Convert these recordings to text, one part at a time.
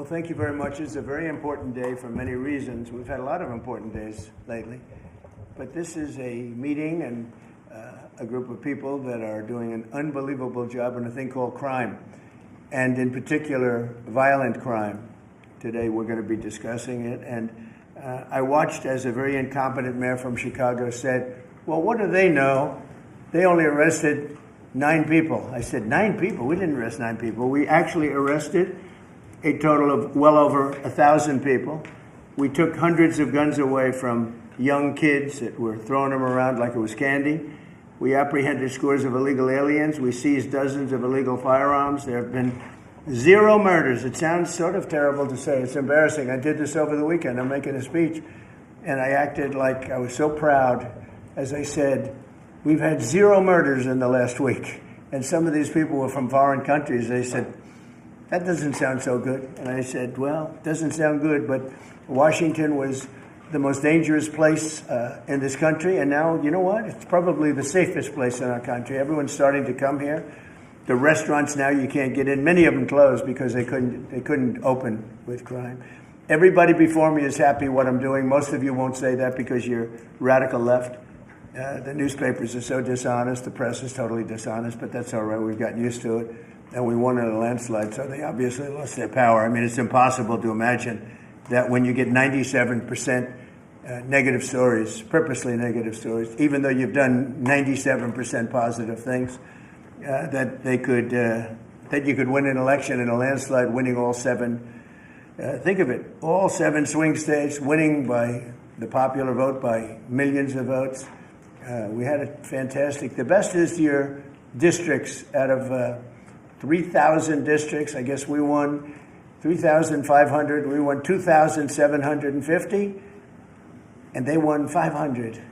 Well, thank you very much. It's a very important day for many reasons. We've had a lot of important days lately. But this is a meeting and a group of people that are doing an unbelievable job in a thing called crime, and in particular, violent crime. Today we're going to be discussing it. And I watched as a very incompetent mayor from Chicago said, well, what do they know? They only arrested 9 people. I said, 9 people? We didn't arrest 9 people. We actually arrested a total of well over 1,000 people. We took hundreds of guns away from young kids that were throwing them around like it was candy. We apprehended scores of illegal aliens. We seized dozens of illegal firearms. There have been 0 murders. It sounds sort of terrible to say. It's embarrassing. I did this over the weekend. I'm making a speech, and I acted like I was so proud as I said, we've had 0 murders in the last week. And some of these people were from foreign countries. They said, that doesn't sound so good. And I said, well, it doesn't sound good, but Washington was the most dangerous place in this country. And now, you know what? It's probably the safest place in our country. Everyone's starting to come here. The restaurants now you can't get in. Many of them closed because they couldn't open with crime. Everybody before me is happy what I'm doing. Most of you won't say that because you're radical left. The newspapers are so dishonest. The press is totally dishonest, but that's all right. We've gotten used to it. And we won in a landslide, so they obviously lost their power. I mean, it's impossible to imagine that when you get 97% negative stories, purposely negative stories, even though you've done 97% positive things, that you could win an election in a landslide, winning all 7. Think of it, all 7 swing states, winning by the popular vote by millions of votes. We had it fantastic. The best is your districts. Out of 3,000 districts, I guess we won 3,500. We won 2,750, and they won 500.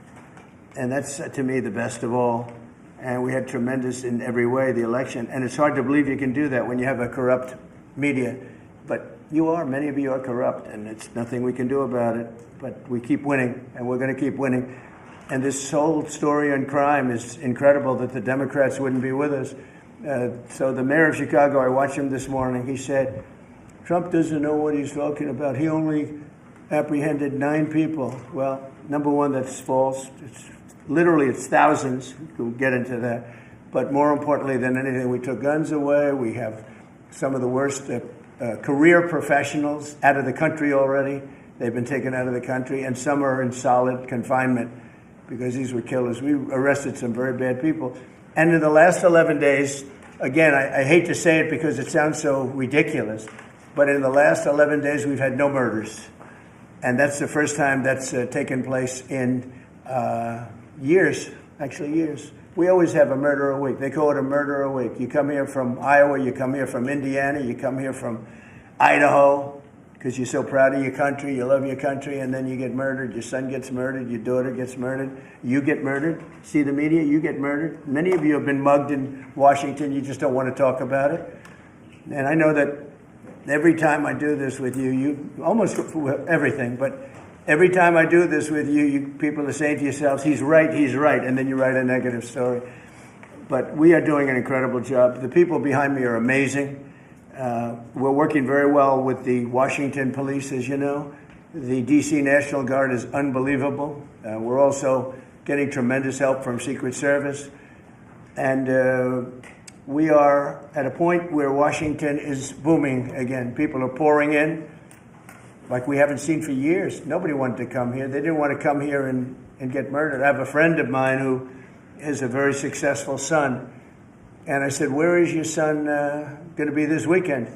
And that's, to me, the best of all. And we had tremendous in every way, the election. And it's hard to believe you can do that when you have a corrupt media. But many of you are corrupt, and it's nothing we can do about it. But we keep winning, and we're going to keep winning. And this whole story on crime is incredible that the Democrats wouldn't be with us. So the mayor of Chicago, I watched him this morning, he said, Trump doesn't know what he's talking about. He only apprehended 9 people. Well, number one, that's false. It's thousands. We'll get into that. But more importantly than anything, we took guns away. We have some of the worst career professionals out of the country already. They've been taken out of the country, and some are in solid confinement because these were killers. We arrested some very bad people. And in the last 11 days, again, I hate to say it because it sounds so ridiculous, but in the last 11 days, we've had no murders. And that's the first time that's taken place in years, actually years. We always have a murder a week. They call it a murder a week. You come here from Iowa, you come here from Indiana, you come here from Idaho, because you're so proud of your country, you love your country, and then you get murdered. Your son gets murdered, your daughter gets murdered, you get murdered. See the media, you get murdered. Many of you have been mugged in Washington, you just don't want to talk about it. And I know that every time I do this with you almost everything, but every time I do this with you people are saying to yourselves, he's right, and then you write a negative story. But we are doing an incredible job. The people behind me are amazing. We're working very well with the Washington police, as you know. The D.C. National Guard is unbelievable. We're also getting tremendous help from Secret Service. And we are at a point where Washington is booming again. People are pouring in like we haven't seen for years. Nobody wanted to come here. They didn't want to come here and get murdered. I have a friend of mine who has a very successful son. And I said, where is your son going to be this weekend?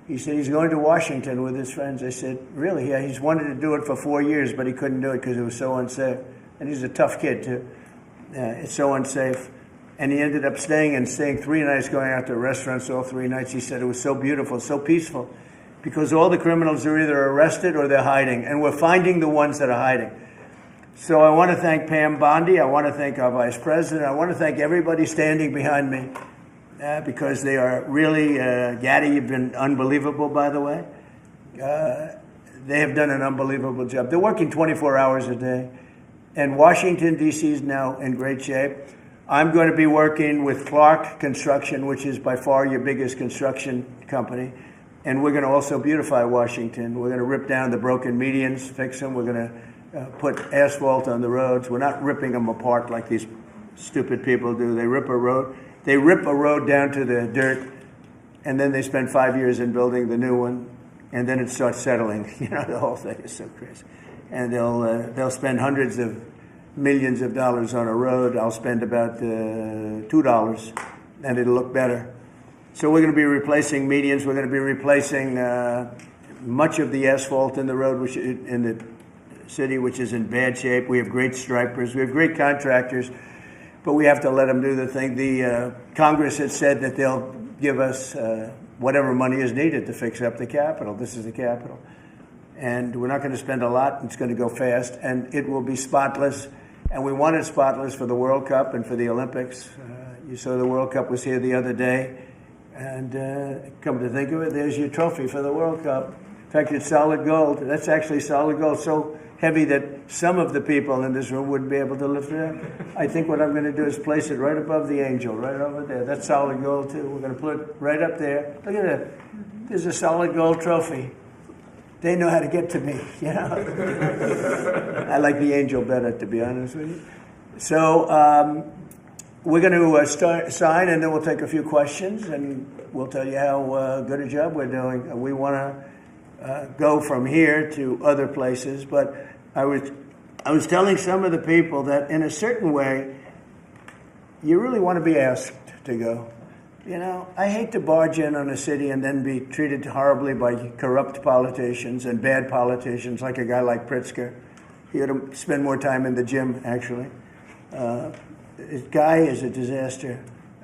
He said, he's going to Washington with his friends. I said, really? Yeah, he's wanted to do it for 4 years, but he couldn't do it because it was so unsafe. And he's a tough kid, too. It's so unsafe. And he ended up staying 3 nights, going out to restaurants all 3 nights. He said it was so beautiful, so peaceful, because all the criminals are either arrested or they're hiding. And we're finding the ones that are hiding. So I want to thank Pam Bondi. I want to thank our vice president. I want to thank everybody standing behind me. Because they are really, Gaddy, you've been unbelievable, by the way. They have done an unbelievable job. They're working 24 hours a day. And Washington, D.C. is now in great shape. I'm going to be working with Clark Construction, which is by far your biggest construction company. And we're going to also beautify Washington. We're going to rip down the broken medians, fix them. We're going to put asphalt on the roads. We're not ripping them apart like these stupid people do. They rip a road down to the dirt, and then they spend 5 years in building the new one, and then it starts settling. You know, the whole thing is so crazy. And they'll spend hundreds of millions of dollars on a road. I'll spend about $2, and it'll look better. So we're going to be replacing medians. We're going to be replacing much of the asphalt in the road, which in the city, which is in bad shape. We have great stripers. We have great contractors, but we have to let them do the thing. The Congress has said that they'll give us whatever money is needed to fix up the Capitol. This is the Capitol. And we're not going to spend a lot. It's going to go fast, and it will be spotless. And we want it spotless for the World Cup and for the Olympics. You saw the World Cup was here the other day. And come to think of it, there's your trophy for the World Cup. In fact, it's solid gold. That's actually solid gold, so heavy that some of the people in this room wouldn't be able to lift it up. I think what I'm going to do is place it right above the angel, right over there. That's solid gold, too. We're going to put it right up there. Look at that. There's a solid gold trophy. They know how to get to me, you know. I like the angel better, to be honest with you. So, we're going to sign, and then we'll take a few questions, and we'll tell you how good a job we're doing. We want to go from here to other places, but I was telling some of the people that in a certain way, you really want to be asked to go. You know, I hate to barge in on a city and then be treated horribly by corrupt politicians and bad politicians, like a guy like Pritzker. He ought to spend more time in the gym, actually. This guy is a disaster.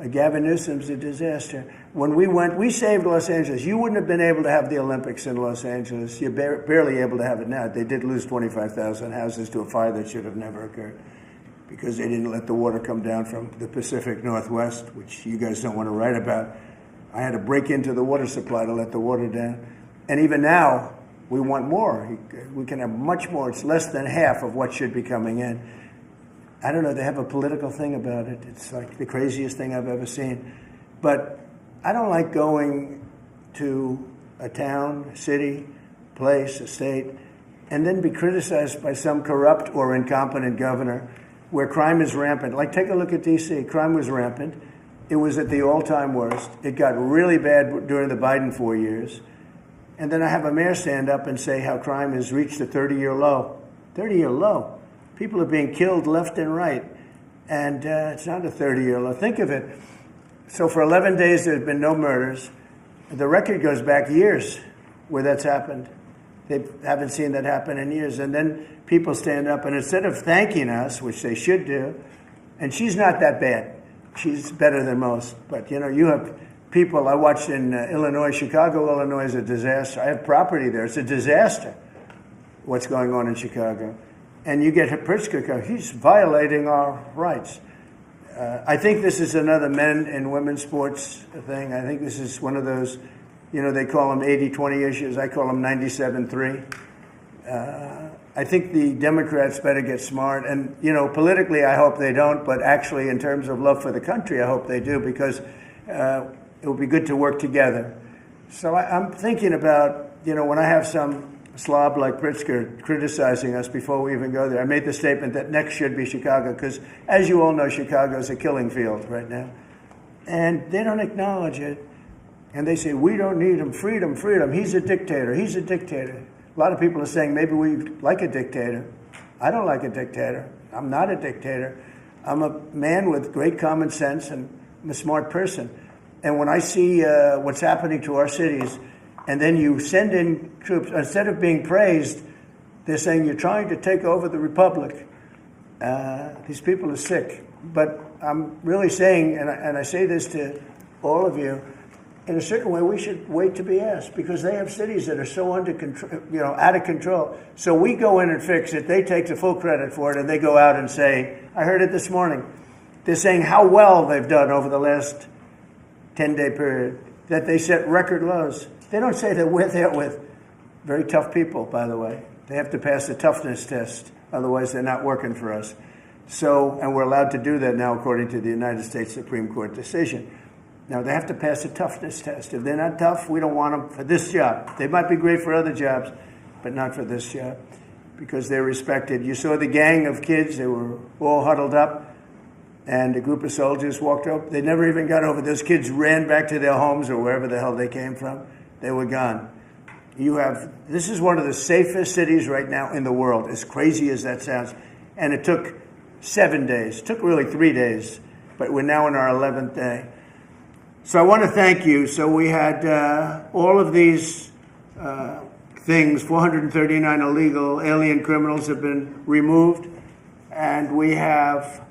Gavin Newsom's a disaster. When we went, we saved Los Angeles. You wouldn't have been able to have the Olympics in Los Angeles. You're barely able to have it now. They did lose 25,000 houses to a fire that should have never occurred because they didn't let the water come down from the Pacific Northwest, which you guys don't want to write about. I had to break into the water supply to let the water down. And even now, we want more. We can have much more. It's less than half of what should be coming in. I don't know, they have a political thing about it. It's like the craziest thing I've ever seen. But I don't like going to a town, city, place, a state, and then be criticized by some corrupt or incompetent governor where crime is rampant. Like, take a look at D.C. Crime was rampant. It was at the all-time worst. It got really bad during the Biden 4 years. And then I have a mayor stand up and say how crime has reached a 30-year low. 30-year low. People are being killed left and right, and it's not a 30-year low. Think of it. So for 11 days, there's been no murders. The record goes back years where that's happened. They haven't seen that happen in years. And then people stand up, and instead of thanking us, which they should do, and she's not that bad. She's better than most. But, you know, you have people. I watched in Illinois. Chicago, Illinois is a disaster. I have property there. It's a disaster what's going on in Chicago. And you get Pritzker, he's violating our rights. I think this is another men and women's sports thing. I think this is one of those, you know, they call them 80-20 issues. I call them 97-3. I think the Democrats better get smart. And, you know, politically, I hope they don't. But actually, in terms of love for the country, I hope they do, because it would be good to work together. So I'm thinking about, you know, when I have some slob like Pritzker criticizing us before we even go there. I made the statement that next should be Chicago because, as you all know, Chicago is a killing field right now. And they don't acknowledge it. And they say, we don't need him. Freedom, freedom. He's a dictator. He's a dictator. A lot of people are saying maybe we like a dictator. I don't like a dictator. I'm not a dictator. I'm a man with great common sense, and I'm a smart person. And when I see what's happening to our cities, and then you send in troops, instead of being praised, they're saying you're trying to take over the republic. These people are sick. But I'm really saying, and I say this to all of you, in a certain way, we should wait to be asked, because they have cities that are so under control, you know, out of control. So we go in and fix it. They take the full credit for it, and they go out and say, I heard it this morning. They're saying how well they've done over the last 10-day period, that they set record lows. They don't say that we're there with very tough people, by the way. They have to pass the toughness test. Otherwise, they're not working for us. So, and we're allowed to do that now according to the United States Supreme Court decision. Now, they have to pass a toughness test. If they're not tough, we don't want them for this job. They might be great for other jobs, but not for this job, because they're respected. You saw the gang of kids. They were all huddled up, and a group of soldiers walked up. They never even got over. Those kids ran back to their homes or wherever the hell they came from. They were gone. This is one of the safest cities right now in the world, as crazy as that sounds. And it took 7 days. It took really 3 days, but we're now in our 11th day. So I want to thank you. So we had all of these things, 439 illegal alien criminals have been removed, and we have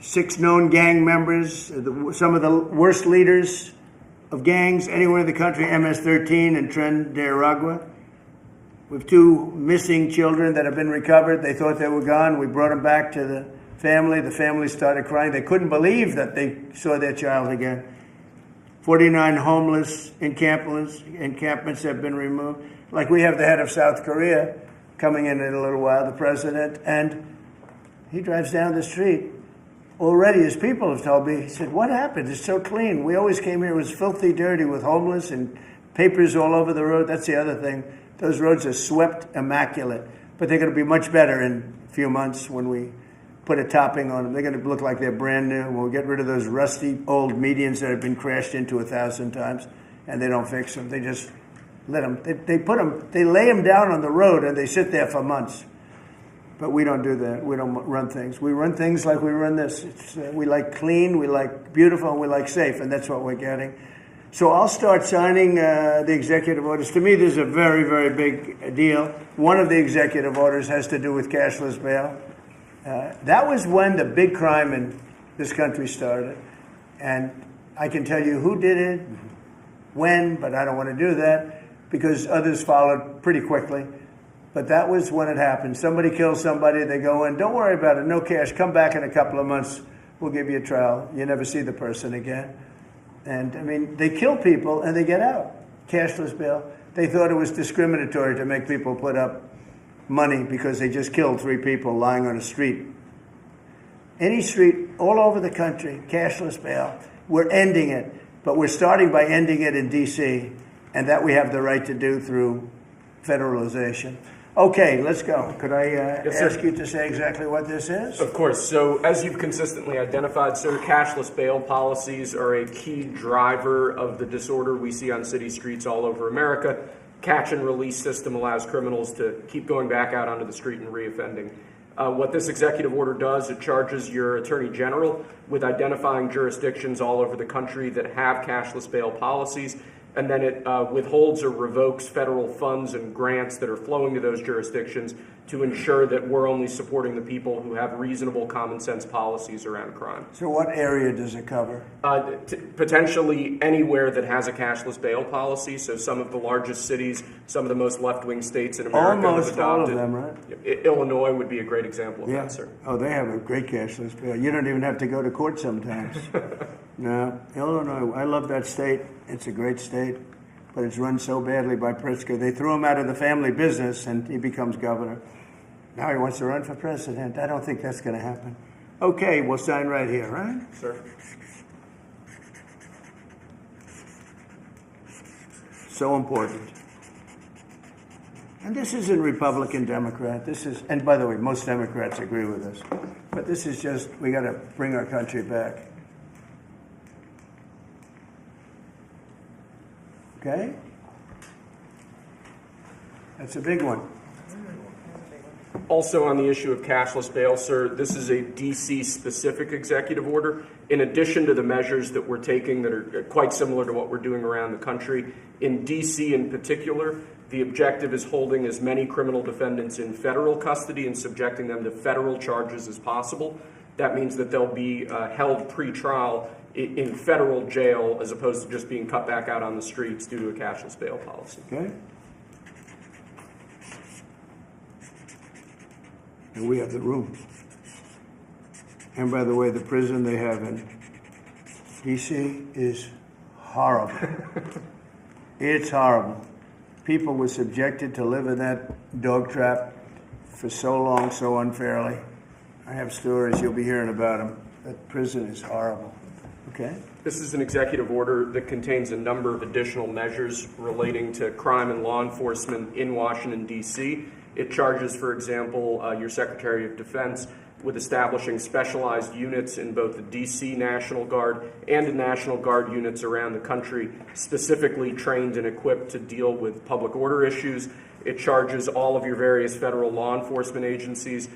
6 known gang members, some of the worst leaders of gangs anywhere in the country, MS-13 and Tren de Aragua. We have 2 missing children that have been recovered. They thought they were gone. We brought them back to the family. The family started crying. They couldn't believe that they saw their child again. 49 homeless encampments have been removed. Like we have the head of South Korea coming in a little while, the president, and he drives down the street. Already, his people have told me, he said, what happened? It's so clean. We always came here, it was filthy dirty with homeless and papers all over the road. That's the other thing. Those roads are swept immaculate. But they're going to be much better in a few months when we put a topping on them. They're going to look like they're brand new. We'll get rid of those rusty old medians that have been crashed into 1,000 times, and they don't fix them. They just let them. They lay them down on the road, and they sit there for months. But we don't do that. We don't run things. We run things like we run this. We like clean, we like beautiful, and we like safe, and that's what we're getting. So I'll start signing the executive orders. To me, this is a very, very big deal. One of the executive orders has to do with cashless bail. That was when the big crime in this country started. And I can tell you who did it, when, but I don't want to do that because others followed pretty quickly. But that was when it happened. Somebody kills somebody, they go in, don't worry about it, no cash, come back in a couple of months, we'll give you a trial. You never see the person again. And, I mean, they kill people and they get out. Cashless bail. They thought it was discriminatory to make people put up money because they just killed 3 people lying on a street. Any street all over the country, cashless bail. We're ending it, but we're starting by ending it in D.C., and that we have the right to do through federalization. Okay, let's go. Could I ask you to say exactly what this is? Of course. So as you've consistently identified, sir, cashless bail policies are a key driver of the disorder we see on city streets all over America. Catch and release system allows criminals to keep going back out onto the street and reoffending. What this executive order does, it charges your attorney general with identifying jurisdictions all over the country that have cashless bail policies, and then it withholds or revokes federal funds and grants that are flowing to those jurisdictions to ensure that we're only supporting the people who have reasonable common sense policies around crime. So what area does it cover? Potentially anywhere that has a cashless bail policy. So some of the largest cities, some of the most left-wing states in America Almost have adopted. all of them, right? Illinois would be a great example of that, sir. Oh, they have a great cashless bail. You don't even have to go to court sometimes. No, Illinois, I love that state. It's a great state, but it's run so badly by Pritzker. They threw him out of the family business, and he becomes governor. Now he wants to run for president. I don't think that's going to happen. Okay, we'll sign right here, right? Sir. So important. And this isn't Republican, Democrat. This is, and by the way, most Democrats agree with us. But this is just, we got to bring our country back. Okay? That's a big one. Also on the issue of cashless bail, sir, this is a D.C.-specific executive order. In addition to the measures that we're taking that are quite similar to what we're doing around the country, in D.C. in particular, the objective is holding as many criminal defendants in federal custody and subjecting them to federal charges as possible. That means that they'll be held pre-trial in federal jail as opposed to just being cut back out on the streets due to a cashless bail policy. Okay? And we have the room. And by the way, the prison they have in D.C. is horrible. It's horrible. People were subjected to live in that dog trap for so long, so unfairly. I have stories, you'll be hearing about them. That prison is horrible. Okay? This is an executive order that contains a number of additional measures relating to crime and law enforcement in Washington, D.C. It charges, for example, your Secretary of Defense with establishing specialized units in both the D.C. National Guard and the National Guard units around the country, specifically trained and equipped to deal with public order issues. It charges all of your various federal law enforcement agencies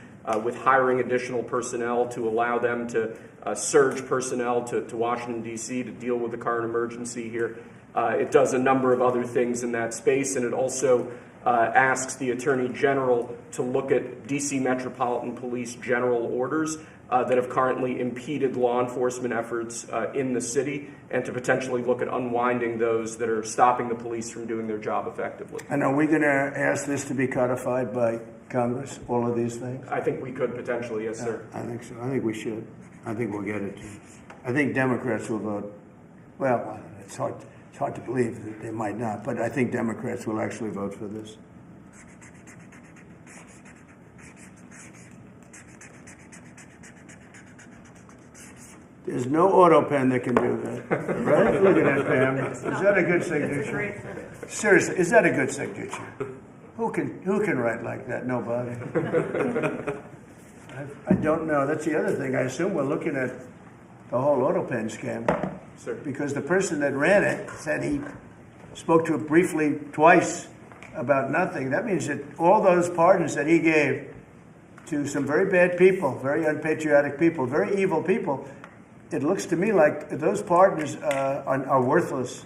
with hiring additional personnel to allow them to surge personnel to Washington, D.C. to deal with the current emergency here. It does a number of other things in that space, and it also asks the Attorney General to look at D.C. Metropolitan Police general orders that have currently impeded law enforcement efforts in the city, and to potentially look at unwinding those that are stopping the police from doing their job effectively. And are we going to ask this to be codified by Congress, all of these things? I think we could potentially, yes, sir. I think so. I think we should. I think we'll get it. I think Democrats will vote. Well, it's hard to believe that they might not, but I think Democrats will actually vote for this. There's no auto pen that can do that, right? Look at that, Pam. Is that a good signature? Seriously, is that a good signature? Who can write like that? Nobody. I don't know. That's the other thing. I assume we're looking at the whole auto pen scam. Sir. Because the person that ran it said he spoke to it briefly twice about nothing. That means that all those pardons that he gave to some very bad people, very unpatriotic people, very evil people, it looks to me like those pardons are worthless.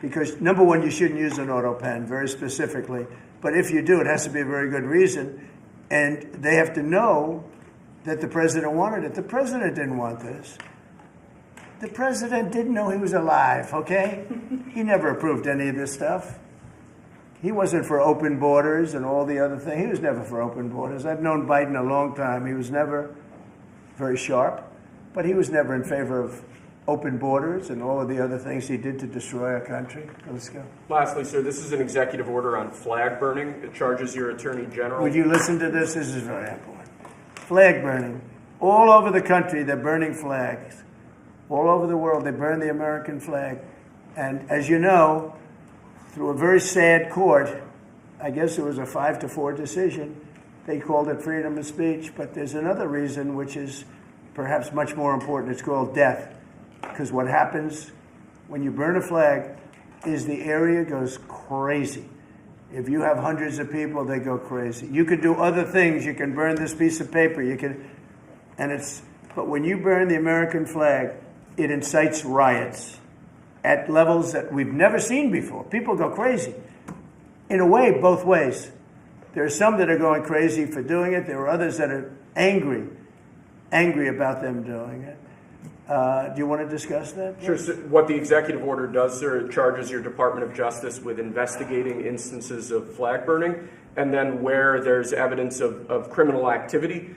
Because, number one, you shouldn't use an auto pen, very specifically. But if you do, it has to be a very good reason. And they have to know that the president wanted it. The president didn't want this. The president didn't know he was alive, okay? He never approved any of this stuff. He wasn't for open borders and all the other things. He was never for open borders. I've known Biden a long time. He was never very sharp, but he was never in favor of open borders and all of the other things he did to destroy our country. Let's go. Lastly, sir, this is an executive order on flag burning. It charges your Attorney General. Would you listen to this? This is very important. Flag burning. All over the country, they're burning flags. All over the world, they burn the American flag. And as you know, through a very sad court, I guess it was a 5-4 decision, they called it freedom of speech. But there's another reason, which is perhaps much more important. It's called death. Because what happens when you burn a flag is the area goes crazy. If you have hundreds of people, they go crazy. You can do other things. You can burn this piece of paper. But when you burn the American flag, it incites riots at levels that we've never seen before. People go crazy. In a way, both ways. There are some that are going crazy for doing it. There are others that are angry about them doing it. Do you want to discuss that? Sure. So what the executive order does, sir, it charges your Department of Justice with investigating instances of flag burning, and then where there's evidence of criminal activity,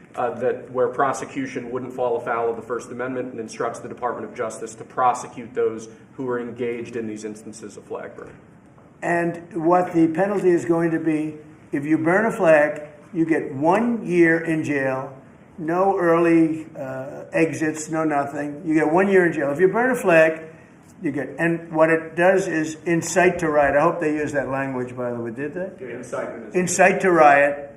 where prosecution wouldn't fall afoul of the First Amendment, and instructs the Department of Justice to prosecute those who are engaged in these instances of flag burning. And what the penalty is going to be, if you burn a flag, you get 1 year in jail. No early exits, no nothing. You get 1 year in jail. If you burn a flag, and what it does is incite to riot. I hope they used that language, by the way. Did they? Yeah, incite to riot.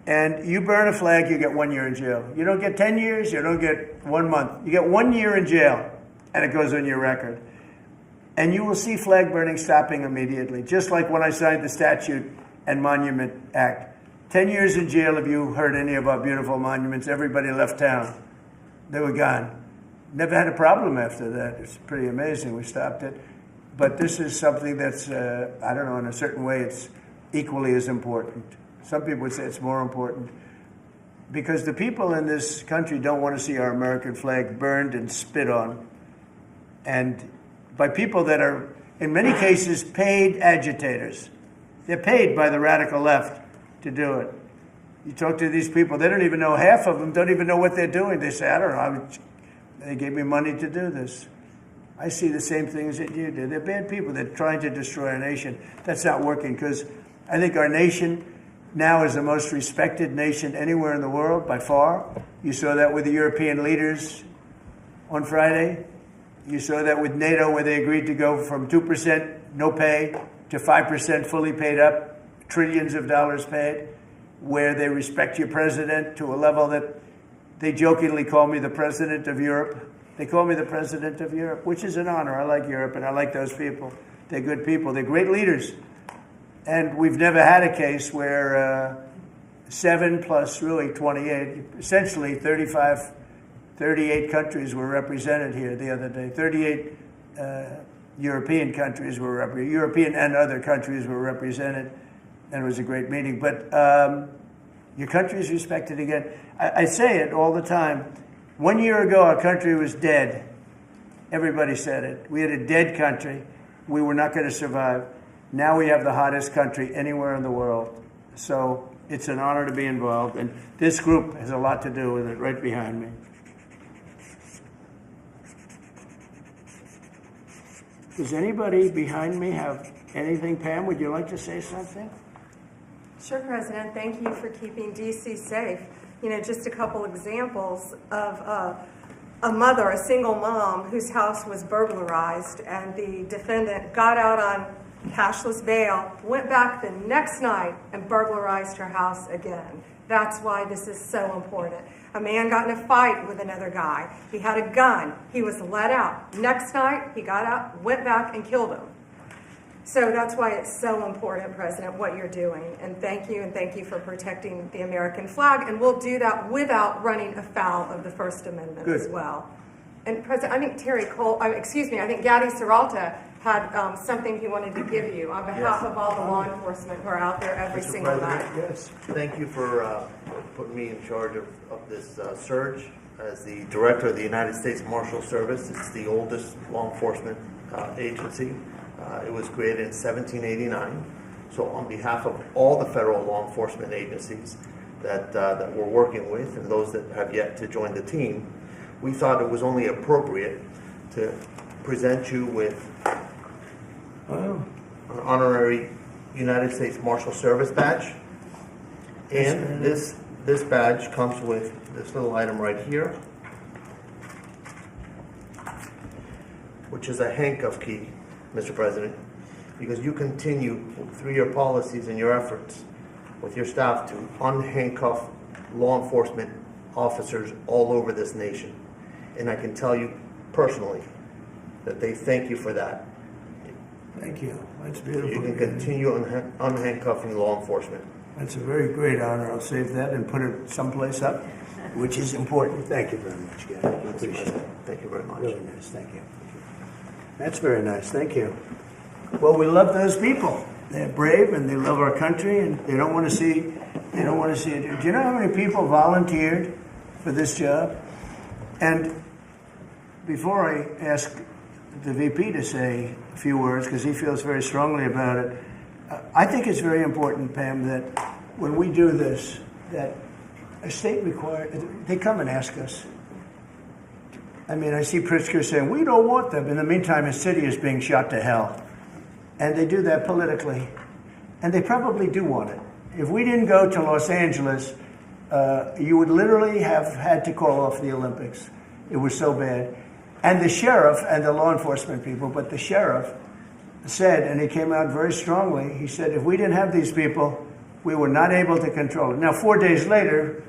And you burn a flag, you get 1 year in jail. You don't get 10 years, you don't get 1 month. You get 1 year in jail, and it goes on your record. And you will see flag burning stopping immediately, just like when I signed the Statute and Monument Act. 10 years in jail if you hurt any of our beautiful monuments. Everybody left town. They were gone. Never had a problem after that. It's pretty amazing. We stopped it. But this is something that's, I don't know, in a certain way, it's equally as important. Some people would say it's more important. Because the people in this country don't want to see our American flag burned and spit on. And by people that are, in many cases, paid agitators. They're paid by the radical left to do it. You talk to these people, they don't even know, half of them don't even know what they're doing. They say, I don't know, they gave me money to do this. I see the same things that you do. They're bad people. They're trying to destroy our nation. That's not working, because I think our nation now is the most respected nation anywhere in the world, by far. You saw that with the European leaders on Friday. You saw that with NATO, where they agreed to go from 2% no pay to 5% fully paid up, trillions of dollars paid, where they respect your president to a level that they jokingly call me the president of Europe. They call me the president of Europe, which is an honor. I like Europe, and I like those people. They're good people. They're great leaders. And we've never had a case where 7 plus really 28, essentially 38 countries were represented here the other day. 38 European countries were represented. European and other countries were represented, and it was a great meeting. But your country is respected again. I say it all the time. 1 year ago, our country was dead. Everybody said it. We had a dead country. We were not going to survive. Now we have the hottest country anywhere in the world. So it's an honor to be involved. And this group has a lot to do with it, right behind me. Does anybody behind me have anything? Pam, would you like to say something? Sure, President. Thank you for keeping D.C. safe. You know, just a couple examples of a mother, a single mom, whose house was burglarized, and the defendant got out on cashless bail, went back the next night and burglarized her house again. That's why this is so important. A man got in a fight with another guy. He had a gun. He was let out. Next night, he got out, went back, and killed him. So that's why it's so important, President, what you're doing. And thank you for protecting the American flag. And we'll do that without running afoul of the First Amendment as well. And President, I think I think Gaddy Serralta had something he wanted to give you on behalf of all the law enforcement who are out there every single night. Yes. Thank you for putting me in charge of this surge. As the director of the United States Marshal Service, it's the oldest law enforcement agency. It was created in 1789. So on behalf of all the federal law enforcement agencies that we're working with and those that have yet to join the team, we thought it was only appropriate to present you with an honorary United States Marshal Service badge. And this badge comes with this little item right here, which is a handcuff key, Mr. President, because you continue through your policies and your efforts with your staff to unhandcuff law enforcement officers all over this nation. And I can tell you personally that they thank you for that. Thank you. That's beautiful. You can continue unhandcuffing law enforcement. That's a very great honor. I'll save that and put it someplace up, which is important. Thank you very much, Gary. I appreciate it. Thank you very much. Really nice. Thank you. That's very nice. Thank you. Well, we love those people. They're brave and they love our country, and they don't want to see it. Do you know how many people volunteered for this job? And before I ask the VP to say a few words, because he feels very strongly about it, I think it's very important, Pam, that when we do this, that a state they come and ask us. I mean, I see Pritzker saying, we don't want them. In the meantime, his city is being shot to hell. And they do that politically. And they probably do want it. If we didn't go to Los Angeles, you would literally have had to call off the Olympics. It was so bad. And the sheriff and the law enforcement people, but the sheriff said, and he came out very strongly, he said, if we didn't have these people, we were not able to control it. Now, 4 days later,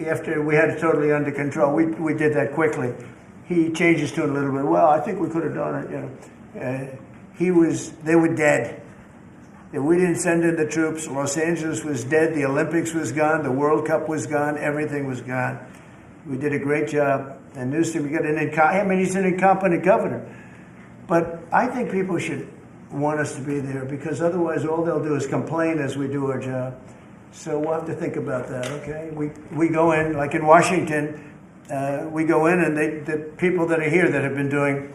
after we had it totally under control, we did that quickly. He changed his tune a little bit. Well, I think we could have done it. They were dead. If we didn't send in the troops, Los Angeles was dead. The Olympics was gone. The World Cup was gone. Everything was gone. We did a great job. And Newsom, he's an incompetent governor. But I think people should want us to be there, because otherwise all they'll do is complain as we do our job. So we'll have to think about that, okay? We go in, like in Washington, we go in, and the people that are here that have been doing,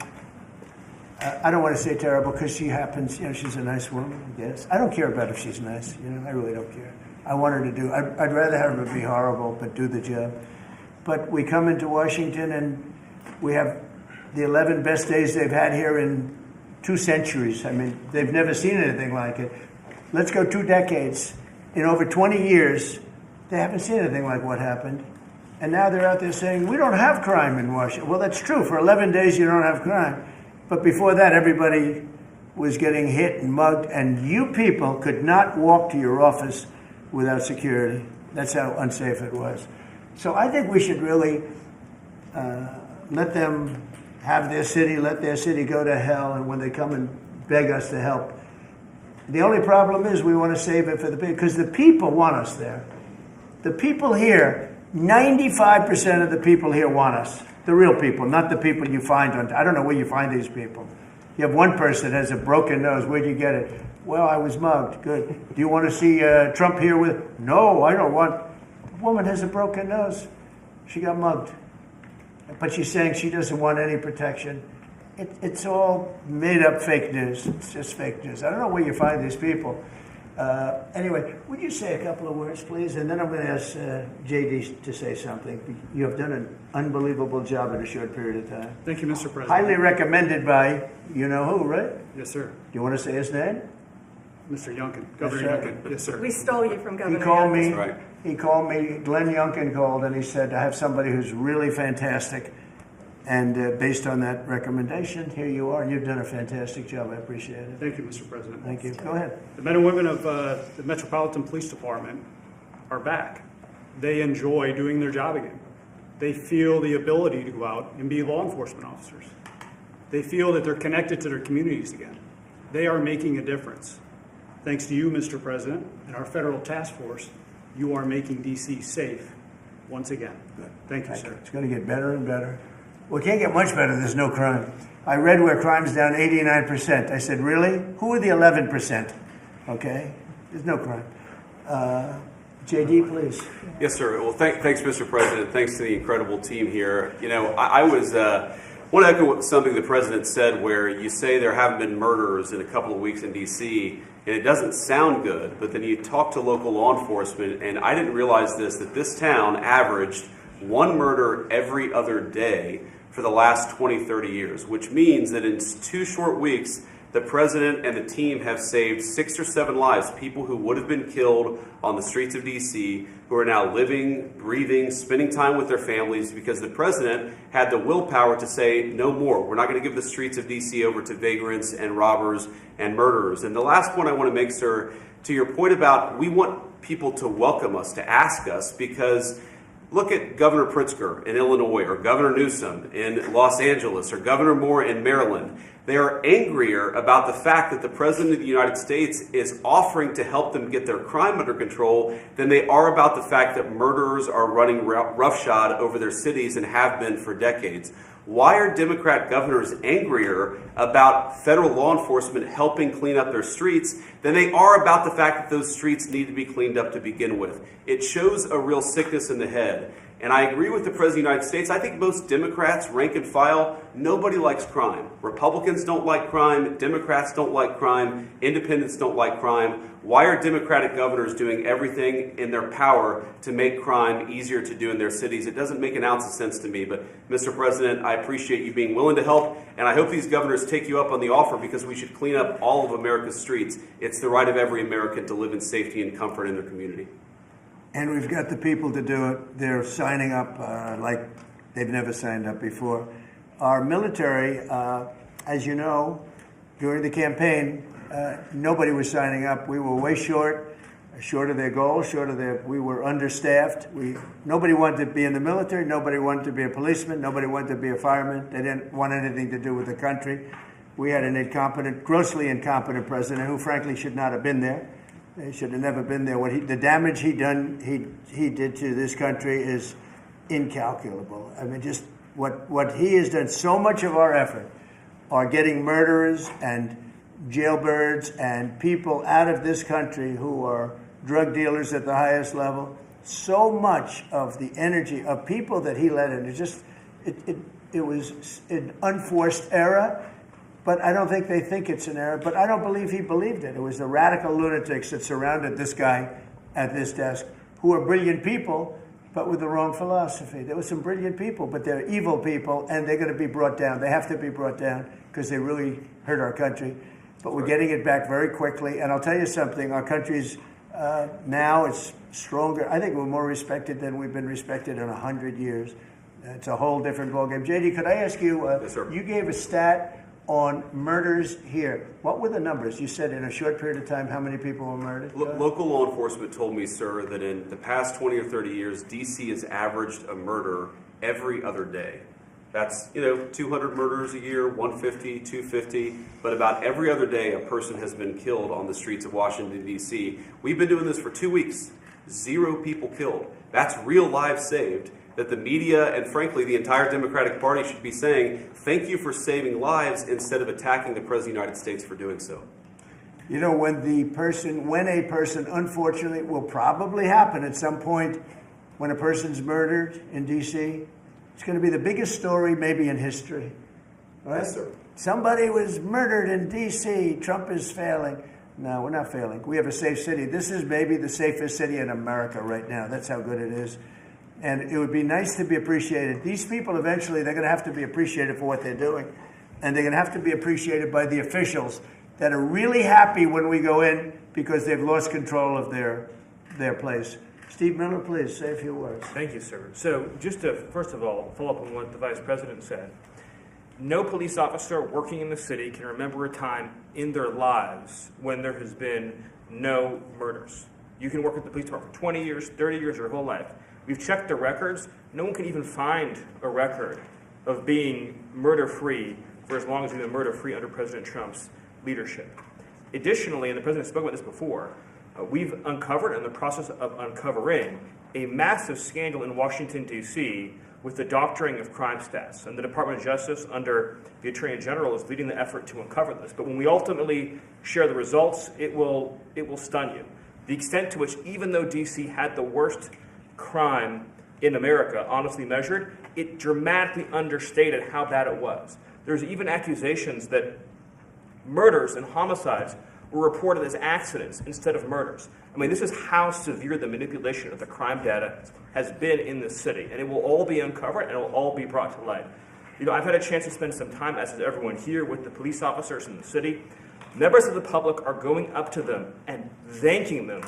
I don't want to say terrible, because she happens, she's a nice woman, I guess. I don't care about if she's nice, I really don't care. I want her to do, I'd rather have her be horrible, but do the job. But we come into Washington, and we have the 11 best days they've had here in 2 centuries. I mean, they've never seen anything like it. Let's go 2 decades. In over 20 years, they haven't seen anything like what happened. And now they're out there saying, we don't have crime in Washington. Well, that's true. For 11 days, you don't have crime. But before that, everybody was getting hit and mugged, and you people could not walk to your office without security. That's how unsafe it was. So I think we should really let them have their city, let their city go to hell, and when they come and beg us to help. The only problem is we want to save it for the people, because the people want us there. The people here, 95% of the people here want us. The real people, not the people you find on. I don't know where you find these people. You have one person that has a broken nose. Where'd you get it? Well, I was mugged. Good. Do you want to see Trump here with? No, I don't want. A woman has a broken nose. She got mugged. But she's saying she doesn't want any protection. It's all made up fake news. It's just fake news. I don't know where you find these people. Anyway, would you say a couple of words, please? And then I'm going to ask JD to say something. You have done an unbelievable job in a short period of time. Thank you, Mr. President. Highly recommended by you know who, right? Yes, sir. Do you want to say his name? Mr. Youngkin, Governor right. Youngkin. Yes, sir. We stole you from Governor He called Youngkin. me. right. He called me. Glenn Youngkin called, and he said, "I have somebody who's really fantastic." And based on that recommendation, here you are. You've done a fantastic job. I appreciate it. Thank you, Mr. President. Thank you. Go ahead. The men and women of the Metropolitan Police Department are back. They enjoy doing their job again. They feel the ability to go out and be law enforcement officers. They feel that they're connected to their communities again. They are making a difference. Thanks to you, Mr. President, and our federal task force, you are making D.C. safe once again. Thank you, sir. It's going to get better and better. Well, it can't get much better. There's no crime. I read where crime's down 89%. I said, really? Who are the 11%? Okay? There's no crime. JD, please. Yes, sir. Well, thanks, Mr. President. Thanks to the incredible team here. You know, I was want to echo something the president said, where you say there haven't been murders in a couple of weeks in D.C., and it doesn't sound good, but then you talk to local law enforcement, and I didn't realize that this town averaged one murder every other day for the last 20, 30 years, which means that in 2 short weeks, the president and the team have saved 6 or 7 lives, people who would have been killed on the streets of D.C., who are now living, breathing, spending time with their families, because the president had the willpower to say, no more. We're not going to give the streets of D.C. over to vagrants and robbers and murderers. And the last point I want to make, sir, to your point about we want people to welcome us, to ask us, because look at Governor Pritzker in Illinois, or Governor Newsom in Los Angeles, or Governor Moore in Maryland. They are angrier about the fact that the President of the United States is offering to help them get their crime under control than they are about the fact that murderers are running roughshod over their cities and have been for decades. Why are Democrat governors angrier about federal law enforcement helping clean up their streets than they are about the fact that those streets need to be cleaned up to begin with? It shows a real sickness in the head. And I agree with the President of the United States. I think most Democrats, rank and file, nobody likes crime. Republicans don't like crime. Democrats don't like crime. Independents don't like crime. Why are Democratic governors doing everything in their power to make crime easier to do in their cities? It doesn't make an ounce of sense to me. But, Mr. President, I appreciate you being willing to help. And I hope these governors take you up on the offer, because we should clean up all of America's streets. It's the right of every American to live in safety and comfort in their community. And we've got the people to do it. They're signing up like they've never signed up before. Our military, as you know, during the campaign, nobody was signing up. We were way short of their goals, we were understaffed. Nobody wanted to be in the military. Nobody wanted to be a policeman. Nobody wanted to be a fireman. They didn't want anything to do with the country. We had an incompetent, grossly incompetent president who, frankly, should not have been there. He should have never been there. The damage he did to this country is incalculable. I mean, just what he has done. So much of our effort are getting murderers and jailbirds and people out of this country who are drug dealers at the highest level. So much of the energy of people that he let in, it was an unforced error. But I don't think they think it's an error. But I don't believe he believed it. It was the radical lunatics that surrounded this guy at this desk, who are brilliant people, but with the wrong philosophy. There were some brilliant people, but they're evil people, and they're going to be brought down. They have to be brought down because they really hurt our country. But we're getting it back very quickly. And I'll tell you something, our country's Now it's stronger. I think we're more respected than we've been respected in 100 years. It's a whole different ballgame. JD, could I ask you, Yes, sir. you gave a stat on murders here. What were the numbers? You said in a short period of time how many people were murdered? Local law enforcement told me, sir, that in the past 20 or 30 years, D.C. has averaged a murder every other day. That's, 200 murders a year, 150, 250, but about every other day a person has been killed on the streets of Washington, D.C. We've been doing this for 2 weeks. 0 people killed. That's real lives saved that the media and, frankly, the entire Democratic Party should be saying, thank you for saving lives instead of attacking the President of the United States for doing so. When a person, unfortunately, will probably happen at some point when a person's murdered in D.C., it's going to be the biggest story maybe in history. Right? Yes, sir. Somebody was murdered in D.C. Trump is failing. No, we're not failing. We have a safe city. This is maybe the safest city in America right now. That's how good it is. And it would be nice to be appreciated. These people eventually, they're going to have to be appreciated for what they're doing. And they're going to have to be appreciated by the officials that are really happy when we go in because they've lost control of their place. Steve Miller, please, say a few words. Thank you, sir. So just to, first of all, follow up on what the Vice President said. No police officer working in the city can remember a time in their lives when there has been no murders. You can work at the police department for 20 years, 30 years, your whole life. We've checked the records. No one can even find a record of being murder-free for as long as we've been murder-free under President Trump's leadership. Additionally, and the President spoke about this before, we've uncovered, in the process of uncovering, a massive scandal in Washington, D.C. with the doctoring of crime stats. And the Department of Justice, under the Attorney General, is leading the effort to uncover this. But when we ultimately share the results, it will stun you. The extent to which, even though D.C. had the worst crime in America, honestly measured, it dramatically understated how bad it was. There's even accusations that murders and homicides were reported as accidents instead of murders. I mean, this is how severe the manipulation of the crime data has been in this city, and it will all be uncovered and it will all be brought to light. I've had a chance to spend some time, as has everyone here, with the police officers in the city. Members of the public are going up to them and thanking them,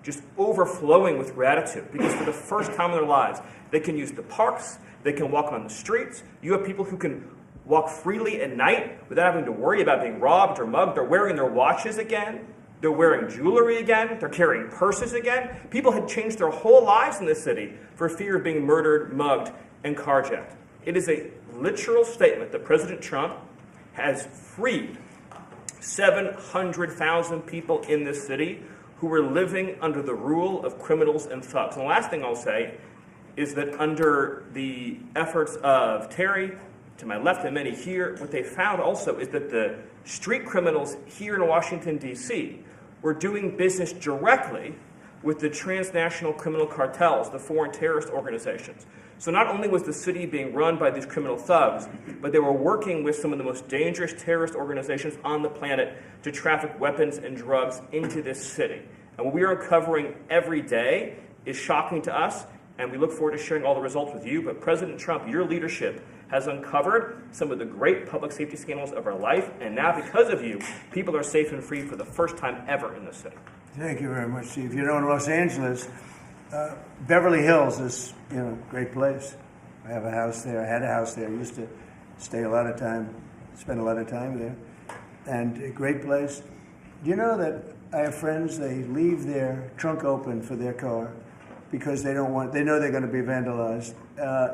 just overflowing with gratitude, because for the first time in their lives, they can use the parks, they can walk on the streets. You have people who can walk freely at night without having to worry about being robbed or mugged. They're wearing their watches again. They're wearing jewelry again. They're carrying purses again. People had changed their whole lives in this city for fear of being murdered, mugged, and carjacked. It is a literal statement that President Trump has freed 700,000 people in this city who were living under the rule of criminals and thugs. And the last thing I'll say is that under the efforts of Terry, to my left and many here, what they found also is that the street criminals here in Washington, D.C. were doing business directly with the transnational criminal cartels, the foreign terrorist organizations. So not only was the city being run by these criminal thugs, but they were working with some of the most dangerous terrorist organizations on the planet to traffic weapons and drugs into this city. And what we are uncovering every day is shocking to us, and we look forward to sharing all the results with you. But President Trump, your leadership has uncovered some of the great public safety scandals of our life, and now because of you, people are safe and free for the first time ever in this city. Thank you very much, Steve. In Los Angeles, Beverly Hills is, great place. I have a house there. I had a house there. I used to spend a lot of time there. And a great place. Do you know that I have friends, they leave their trunk open for their car because they know they're going to be vandalized.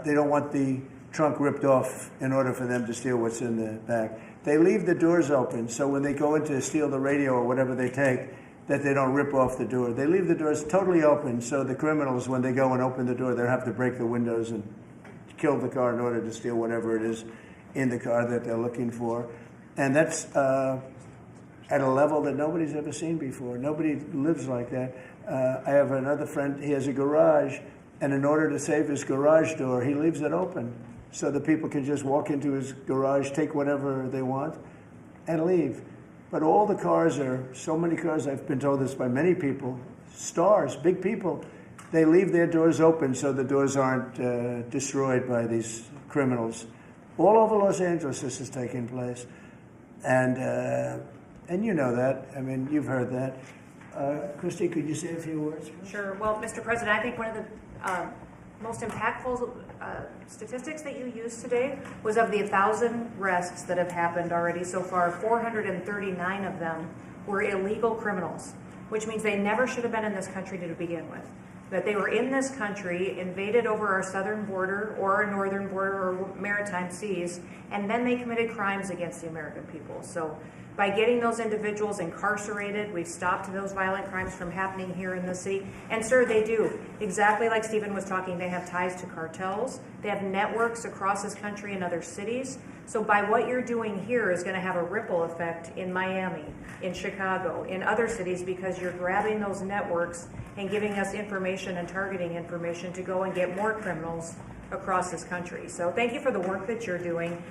They don't want the trunk ripped off in order for them to steal what's in the back. They leave the doors open so when they go in to steal the radio or whatever they take, that they don't rip off the door. They leave the doors totally open so the criminals, when they go and open the door, they'll have to break the windows and kill the car in order to steal whatever it is in the car that they're looking for. And that's at a level that nobody's ever seen before. Nobody lives like that. I have another friend, he has a garage, and in order to save his garage door, he leaves it open so that people can just walk into his garage, take whatever they want, and leave. But all the cars so many cars, I've been told this by many people, stars, big people, they leave their doors open so the doors aren't destroyed by these criminals. All over Los Angeles this is taking place. And you know that. I mean, you've heard that. Christy, could you say a few words? Sure. Well, Mr. President, I think one of the most impactful statistics that you used today was of the 1,000 arrests that have happened already so far, 439 of them were illegal criminals, which means they never should have been in this country to begin with. That they were in this country, invaded over our southern border or our northern border or maritime seas, and then they committed crimes against the American people. So by getting those individuals incarcerated, we've stopped those violent crimes from happening here in the city. And sir, they do. Exactly like Stephen was talking, they have ties to cartels. They have networks across this country in other cities. So by what you're doing here is going to have a ripple effect in Miami, in Chicago, in other cities, because you're grabbing those networks and giving us information and targeting information to go and get more criminals across this country. So thank you for the work that you're doing.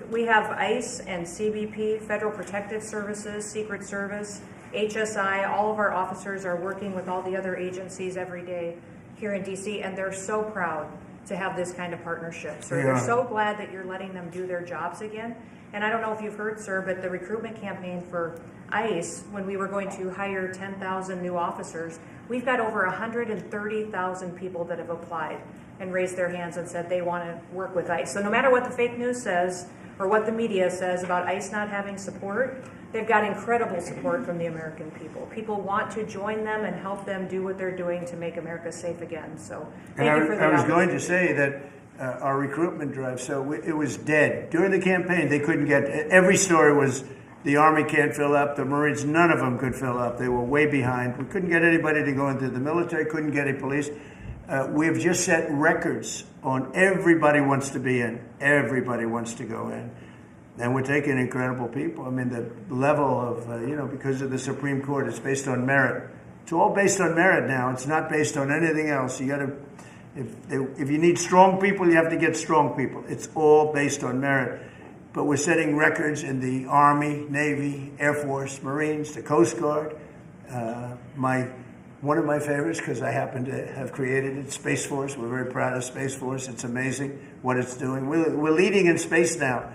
We have ICE and CBP, Federal Protective Services, Secret Service, HSI. All of our officers are working with all the other agencies every day here in DC, and they're so proud to have this kind of partnership. So they're so glad that you're letting them do their jobs again. And I don't know if you've heard, sir, but the recruitment campaign for ICE, when we were going to hire 10,000 new officers, we've got over 130,000 people that have applied and raised their hands and said they want to work with ICE. So no matter what the fake news says or what the media says about ICE not having support, they've got incredible support from the American people. People want to join them and help them do what they're doing to make America safe again. So thank you for the I was opportunity. going to say that our recruitment drive, it was dead. During the campaign, they couldn't get, every story was the Army can't fill up, the Marines, none of them could fill up. They were way behind. We couldn't get anybody to go into the military, couldn't get any police. We've just set records on everybody wants to be in, everybody wants to go in. And we're taking incredible people. I mean, the level of, because of the Supreme Court, it's based on merit. It's all based on merit now. It's not based on anything else. You got to, if you need strong people, you have to get strong people. It's all based on merit. But we're setting records in the Army, Navy, Air Force, Marines, the Coast Guard. One of my favorites, because I happen to have created it, Space Force. We're very proud of Space Force. It's amazing what it's doing. We're leading in space now.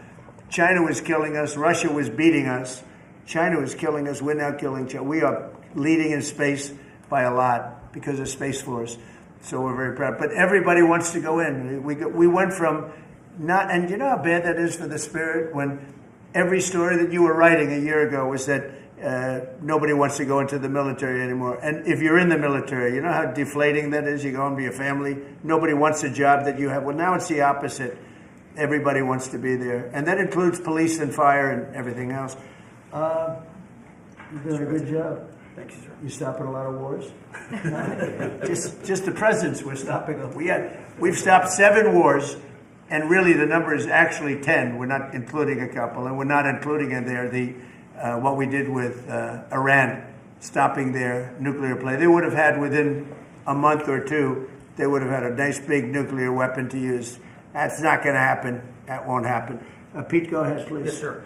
China was killing us. Russia was beating us. China was killing us. We're now killing China. We are leading in space by a lot because of Space Force. So we're very proud. But everybody wants to go in. We went from not, and you know how bad that is for the spirit when every story that you were writing a year ago was that nobody wants to go into the military anymore. And if you're in the military, you know how deflating that is? You go and be a family. Nobody wants a job that you have. Well, now it's the opposite. Everybody wants to be there. And that includes police and fire and everything else. You're doing a good job. Thank you, sir. You stopping a lot of wars? just the presidents we're stopping. We've stopped 7 wars, and really the number is actually 10. We're not including a couple, and we're not including in there what we did with Iran, stopping their nuclear play. They would have had within a month or two, they would have had a nice big nuclear weapon to use. That's not going to happen. That won't happen. Pete, go ahead, please. Yes, sir.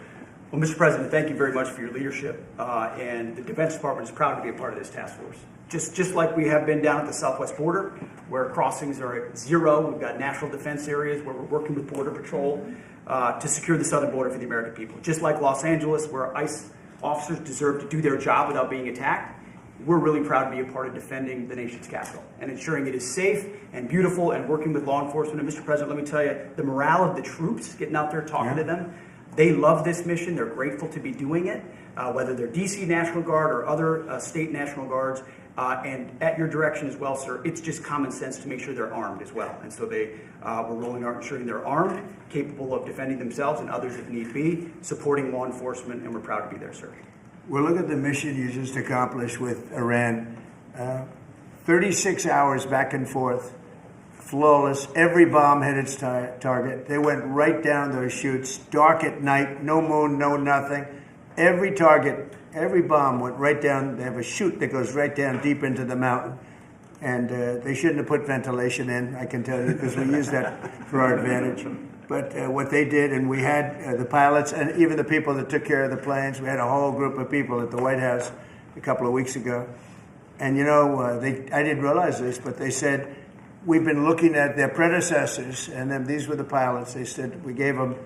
Well, Mr. President, thank you very much for your leadership. And the Defense Department is proud to be a part of this task force. Just like we have been down at the southwest border, where crossings are at 0. We've got national defense areas where we're working with Border Patrol to secure the southern border for the American people. Just like Los Angeles, where ICE officers deserve to do their job without being attacked, we're really proud to be a part of defending the nation's capital and ensuring it is safe and beautiful and working with law enforcement. And Mr. President, let me tell you, the morale of the troops, getting out there talking to them, they love this mission. They're grateful to be doing it, whether they're DC National Guard or other state National Guards. And at your direction as well, sir, it's just common sense to make sure they're armed as well. And so we're rolling out ensuring they're armed, capable of defending themselves and others if need be, supporting law enforcement, and we're proud to be there, sir. Well, look at the mission you just accomplished with Iran. 36 hours back and forth, flawless. Every bomb hit its target. They went right down those chutes, dark at night, no moon, no nothing. Every target, every bomb went right down. They have a chute that goes right down deep into the mountain. And they shouldn't have put ventilation in, I can tell you, because we use that for our advantage. But what they did, and we had the pilots and even the people that took care of the planes, we had a whole group of people at the White House a couple of weeks ago. And, I didn't realize this, but they said, we've been looking at their predecessors, and then these were the pilots. They said, we gave them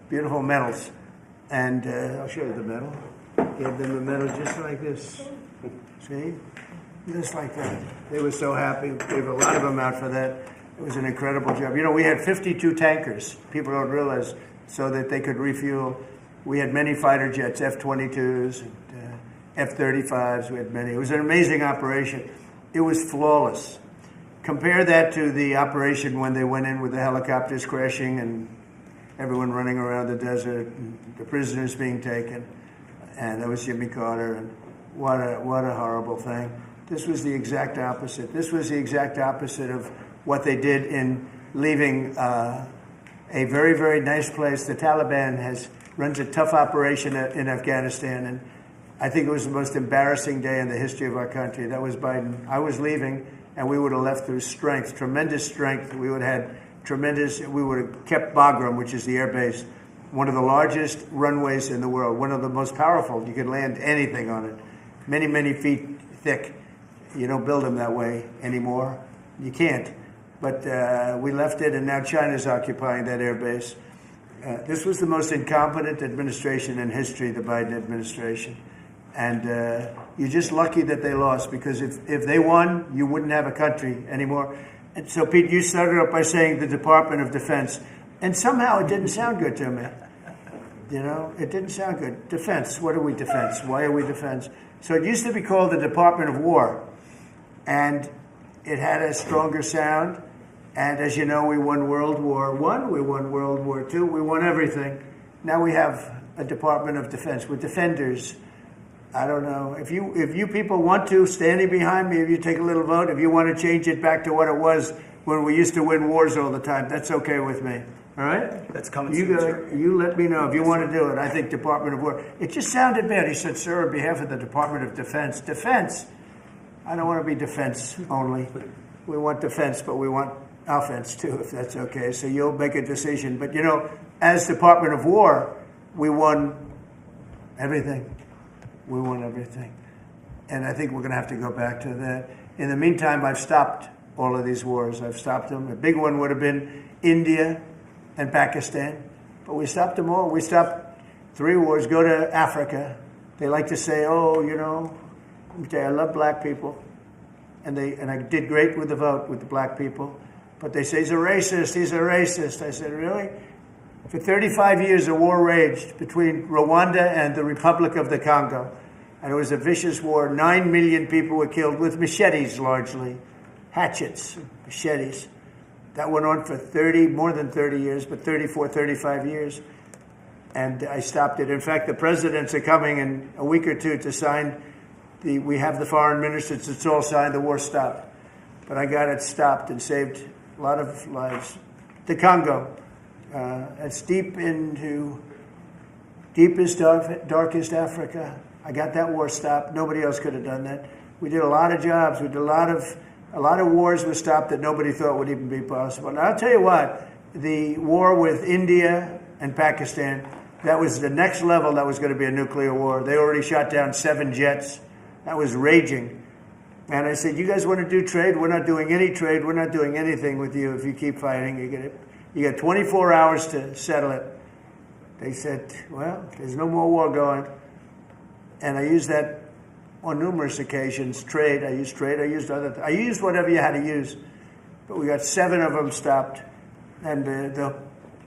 beautiful medals. And I'll show you the medal. Gave them the medal just like this. See? Just like that. They were so happy. Gave a lot of them out for that. It was an incredible job. You know, we had 52 tankers. People don't realize, so that they could refuel. We had many fighter jets, F-22s, and F-35s. We had many. It was an amazing operation. It was flawless. Compare that to the operation when they went in with the helicopters crashing and everyone running around the desert, and the prisoners being taken. And that was Jimmy Carter. And what a horrible thing. This was the exact opposite. This was the exact opposite of what they did in leaving a very, very nice place. The Taliban runs a tough operation in Afghanistan, and I think it was the most embarrassing day in the history of our country. That was Biden. I was leaving, and we would have left through strength, tremendous strength. We would have had we would have kept Bagram, which is the air base, one of the largest runways in the world, one of the most powerful. You could land anything on it, many, many feet thick. You don't build them that way anymore. You can't. But we left it, and now China's occupying that air base. This was the most incompetent administration in history, the Biden administration. And you're just lucky that they lost, because if they won, you wouldn't have a country anymore. And so, Pete, you started up by saying the Department of Defense. And somehow it didn't sound good to me. You know, it didn't sound good. Defense, what are we defense? Why are we defense? So it used to be called the Department of War. And it had a stronger sound. And as you know, we won World War I, we won World War II, we won everything. Now we have a Department of Defense. We're defenders. I don't know. If you people want to, standing behind me, if you take a little vote, if you want to change it back to what it was when we used to win wars all the time, that's okay with me. All right? That's coming soon, sir. You let me know if you want to do it. I think Department of War. It just sounded bad. He said, sir, on behalf of the Department of Defense. Defense. I don't want to be defense only. We want defense, but we want offense too, if that's okay. So you'll make a decision. But, you know, as Department of War, we won everything. We won everything. And I think we're going to have to go back to that. In the meantime, I've stopped all of these wars. I've stopped them. A big one would have been India and Pakistan. But we stopped them all. We stopped 3 wars. Go to Africa. They like to say, oh, you know, I love black people. And I did great with the vote with the black people. But they say, he's a racist. He's a racist. I said, really? For 35 years, a war raged between Rwanda and the Republic of the Congo. And it was a vicious war. 9 million people were killed with machetes, largely. Hatchets, machetes. That went on for more than 30 years, but 34, 35 years. And I stopped it. In fact, the presidents are coming in a week or two to sign. We have the foreign ministers. It's all signed. The war stopped. But I got it stopped and saved a lot of lives. The Congo. It's deepest, darkest Africa. I got that war stopped. Nobody else could have done that. We did a lot of jobs. We did a lot of wars were stopped that nobody thought would even be possible. And I'll tell you what, the war with India and Pakistan, that was the next level. That was going to be a nuclear war. They already shot down 7 jets. That was raging. And I said, you guys want to do trade? We're not doing any trade. We're not doing anything with you if you keep fighting. You got 24 hours to settle it. They said, well, there's no more war going. And I used that on numerous occasions. Trade, I used other I used whatever you had to use. But we got 7 of them stopped. And the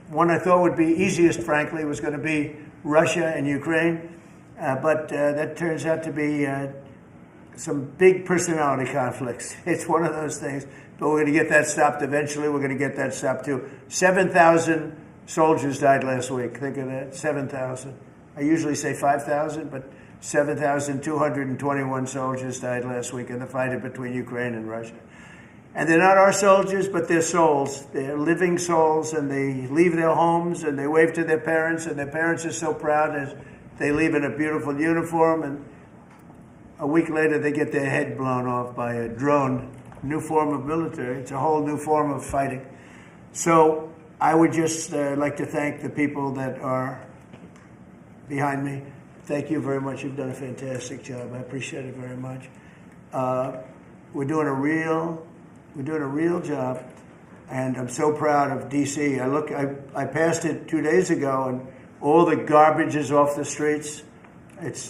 one I thought would be easiest, frankly, was going to be Russia and Ukraine. But that turns out to be some big personality conflicts. It's one of those things. But we're going to get that stopped eventually. We're going to get that stopped too. 7,000 soldiers died last week. Think of that, 7,000. I usually say 5,000, but 7,221 soldiers died last week in the fight between Ukraine and Russia. And they're not our soldiers, but they're souls. They're living souls, and they leave their homes, and they wave to their parents, and their parents are so proud as they leave in a beautiful uniform, and a week later they get their head blown off by a drone. New form of military. It's a whole new form of fighting. So I would just like to thank the people that are behind me. Thank you very much. You've done a fantastic job. I appreciate it very much. We're doing a real job, and I'm so proud of DC. I passed it 2 days ago, and All the garbage is off the streets. It's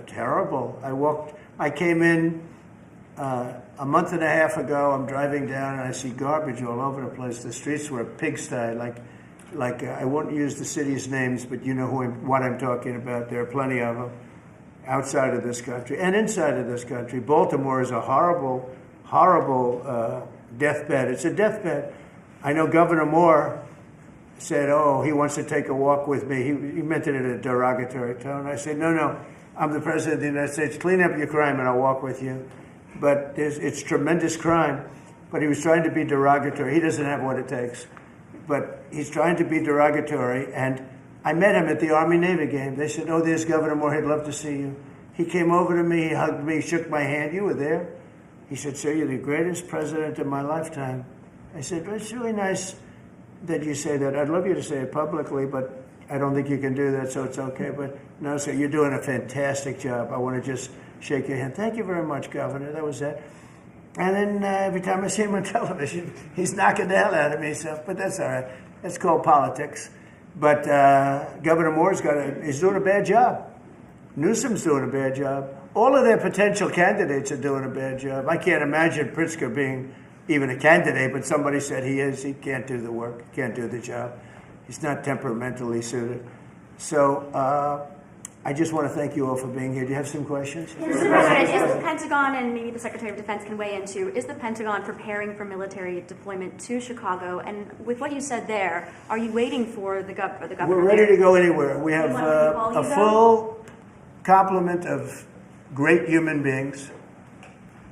terrible. I came in a month and a half ago. I'm driving down and I see garbage all over the place. The streets were a pigsty. Like I won't use the city's names, but you know what I'm talking about. There are plenty of them outside of this country and inside of this country. Baltimore is a horrible, horrible deathbed. It's a deathbed. I know Governor Moore said, "Oh, he wants to take a walk with me." He meant it in a derogatory tone. I said, "No, I'm the President of the United States. Clean up your crime and I'll walk with you." But it's tremendous crime. But he was trying to be derogatory. He doesn't have what it takes. But he's trying to be derogatory. And I met him at the Army-Navy game. They said, "Oh, there's Governor Moore. He'd love to see you." He came over to me. He hugged me, shook my hand. "You were there." He said, "Sir, you're the greatest president of my lifetime." I said, "Well, it's really nice that you say that. I'd love you to say it publicly, but I don't think you can do that, so it's okay. But no, sir, you're doing a fantastic job. I want to just shake your hand." "Thank you very much, Governor." That was that. And then every time I see him on television, he's knocking the hell out of me. So, but that's all right. That's called politics. But Governor Moore's he's doing a bad job. Newsom's doing a bad job. All of their potential candidates are doing a bad job. I can't imagine Pritzker being even a candidate, but somebody said he is. He can't do the work, can't do the job. He's not temperamentally suited. So I just want to thank you all for being here. Do you have some questions? Mr. President, is the Pentagon, and maybe the Secretary of Defense can weigh in too, is the Pentagon preparing for military deployment to Chicago? And with what you said there, are you waiting for the governor? We're ready to go anywhere. We have want them to call a you, though? full complement of great human beings.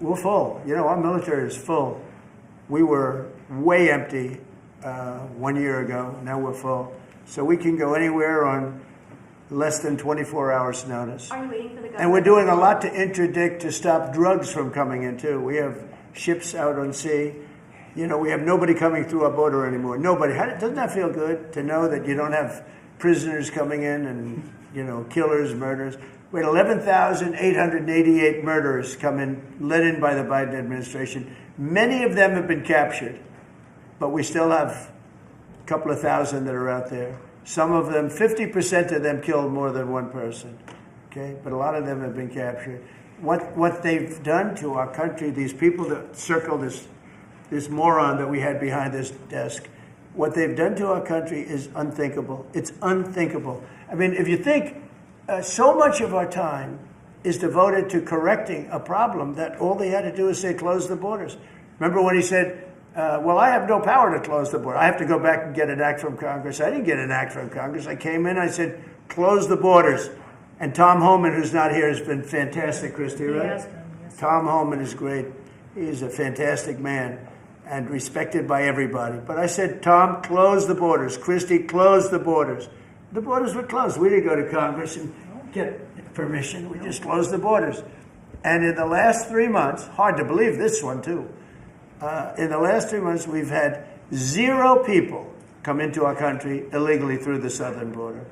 We're full. You know, our military is full. We were way empty 1 year ago. Now we're full. So we can go anywhere on less than 24 hours notice. Are you waiting for the governor? And we're doing a lot to interdict to stop drugs from coming in, too. We have ships out on sea. You know, we have nobody coming through our border anymore. Nobody. Doesn't that feel good to know that you don't have prisoners coming in and, you know, killers, murderers? We had 11,888 murderers come in, led in by the Biden administration. Many of them have been captured, but we still have a couple of thousand that are out there. Some of them, 50% of them killed more than one person, okay? But a lot of them have been captured. What they've done to our country, these people that circle this moron that we had behind this desk, what they've done to our country is unthinkable. It's unthinkable. I mean, if you think so much of our time is devoted to correcting a problem that all they had to do is say, close the borders. Remember when he said, well, I have no power to close the border. I have to go back and get an act from Congress. I didn't get an act from Congress. I came in, I said, close the borders. And Tom Homan, who's not here, has been fantastic, Christy, right? Yes. Tom Homan is great. He's a fantastic man and respected by everybody. But I said, Tom, close the borders. Christy, close the borders. The borders were closed. We didn't go to Congress and get permission. We just closed the borders. And in the last 3 months, hard to believe this one too, in the last 3 months, we've had 0 people come into our country illegally through the southern border.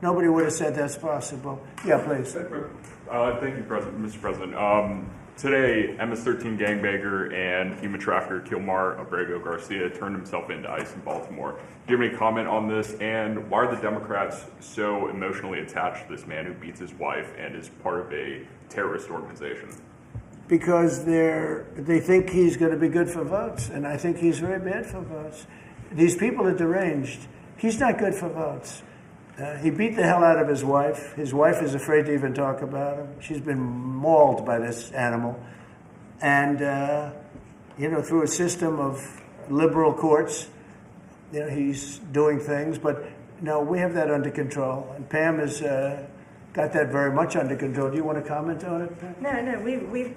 Nobody would have said that's possible. Yeah, please. Thank you, Mr. President. Today, MS-13 gangbanger and human trafficker Kilmar Abrego Garcia turned himself into ICE in Baltimore. Do you have any comment on this? And why are the Democrats so emotionally attached to this man who beats his wife and is part of a terrorist organization? Because they think he's going to be good for votes, and I think he's very bad for votes. These people are deranged. He's not good for votes. He beat the hell out of his wife. His wife is afraid to even talk about him. She's been mauled by this animal. And, through a system of liberal courts, he's doing things. But, no, we have that under control. And Pam has got that very much under control. Do you want to comment on it, Pam? No, we've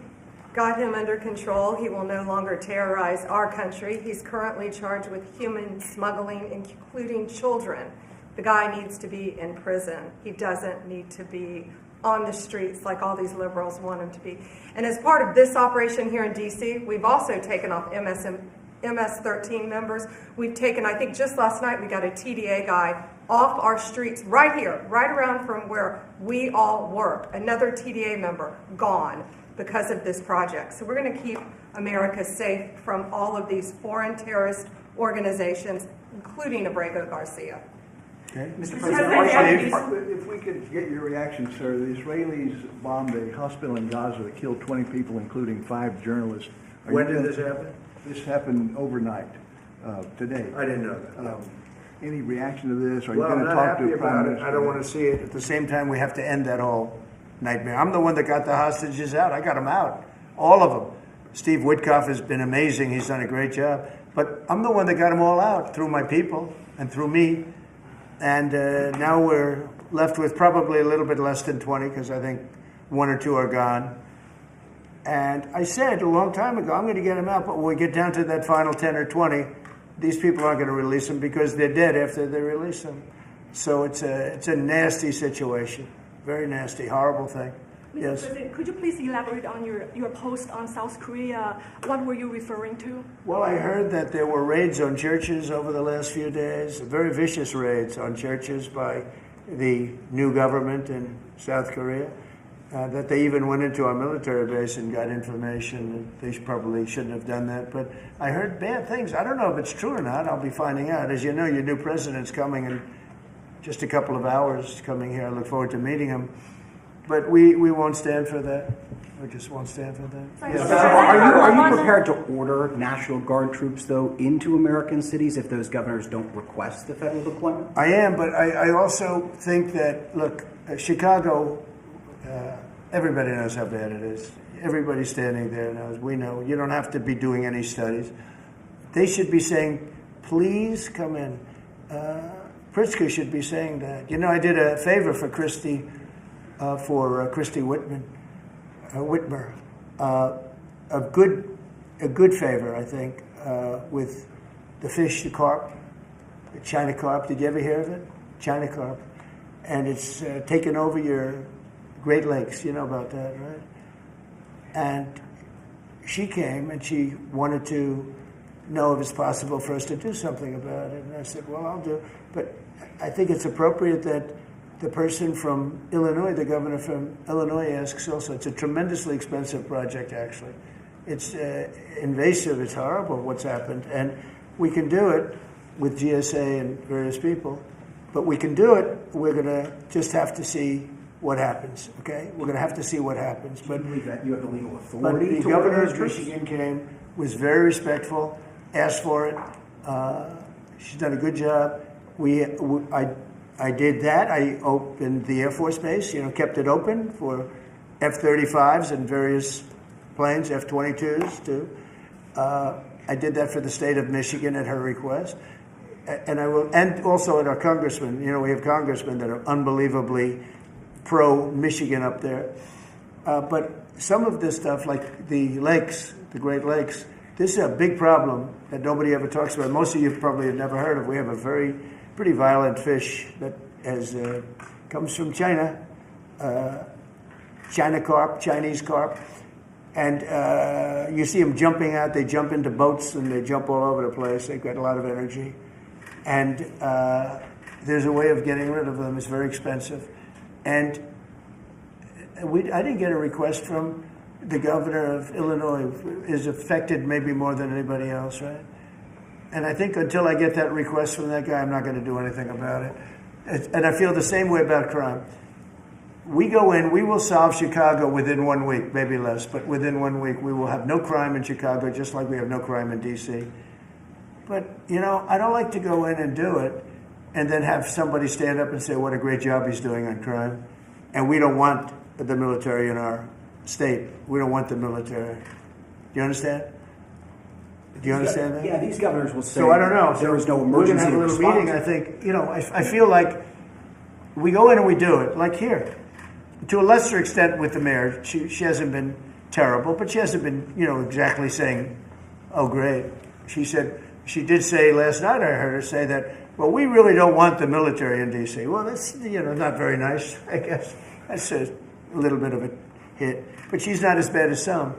got him under control. He will no longer terrorize our country. He's currently charged with human smuggling, including children. The guy needs to be in prison. He doesn't need to be on the streets like all these liberals want him to be. And as part of this operation here in D.C., we've also taken off MS-13 members. We've taken, I think just last night, we got a TDA guy off our streets right here, right around from where we all work. Another TDA member gone because of this project. So we're going to keep America safe from all of these foreign terrorist organizations, including Abrego Garcia. Okay? Mr. President, President, if we could get your reaction, sir. The Israelis bombed a hospital in Gaza that killed 20 people, including 5 journalists. When did this happen? This happened overnight, today. I didn't know that. No. Any reaction to this? Are you Well, going I'm to not talk happy to Prime about it. Minister? I don't want to see it. At the same time, we have to end that whole nightmare. I'm the one that got the hostages out. I got them out. All of them. Steve Witkoff has been amazing. He's done a great job. But I'm the one that got them all out through my people and through me. And now we're left with probably a little bit less than 20 because I think 1 or 2 are gone. And I said a long time ago, I'm going to get them out. But when we get down to that final 10 or 20, these people aren't going to release them because they're dead after they release them. So it's a nasty situation. Very nasty, horrible thing. Mr. Yes. President, could you please elaborate on your post on South Korea? What were you referring to? Well, I heard that there were raids on churches over the last few days, very vicious raids on churches by the new government in South Korea, that they even went into our military base and got information. They probably shouldn't have done that, but I heard bad things. I don't know if it's true or not. I'll be finding out. As you know, your new president's coming in just a couple of hours coming here. I look forward to meeting him. But we won't stand for that. We just won't stand for that. Yes. Are you prepared to order National Guard troops, though, into American cities if those governors don't request the federal deployment? I am, but I also think that, look, Chicago, everybody knows how bad it is. Everybody standing there knows. We know. You don't have to be doing any studies. They should be saying, please come in. Pritzker should be saying that. You know, I did a favor for Christy Whitmer, a good favor, I think, with the fish, the carp, the China carp. Did you ever hear of it? China carp. And it's taken over your Great Lakes. You know about that, right? And she came and she wanted to know if it's possible for us to do something about it. And I said, well, I'll do it. But I think it's appropriate that the person from Illinois, the governor from Illinois, asks also. It's a tremendously expensive project, actually. It's invasive. It's horrible what's happened. And we can do it with GSA and various people. But we can do it. We're going to just have to see what happens, okay? We're going to have to see what happens. But Do you believe that you have the legal but authority the to governor order of troops? Michigan came, was very respectful, asked for it. She's done a good job. I did that. I opened the Air Force Base, kept it open for F-35s and various planes, F-22s too. I did that for the state of Michigan at her request. And I will, and also at our congressmen. We have congressmen that are unbelievably pro-Michigan up there. But some of this stuff, like the lakes, the Great Lakes, this is a big problem that nobody ever talks about. Most of you probably have never heard of. We have a pretty violent fish that comes from China, China carp, Chinese carp. And you see them jumping out. They jump into boats and they jump all over the place. They've got a lot of energy. And there's a way of getting rid of them. It's very expensive. And I didn't get a request from the governor of Illinois, is affected maybe more than anybody else, right? And I think until I get that request from that guy, I'm not going to do anything about it. And I feel the same way about crime. We go in, we will solve Chicago within 1 week, maybe less, but within 1 week we will have no crime in Chicago, just like we have no crime in D.C. But, I don't like to go in and do it and then have somebody stand up and say what a great job he's doing on crime. And we don't want the military in our state. We don't want the military. Do you understand? Do you understand that? Yeah, these governors will say So I don't know. there is no We're going to emergency have a little response. meeting. I think, I feel like we go in and we do it, like here. To a lesser extent with the mayor. She hasn't been terrible, but she hasn't been, exactly saying, oh, great. She did say last night, I heard her say that, well, we really don't want the military in D.C. Well, that's, not very nice, I guess. That's a little bit of a hit. But she's not as bad as some.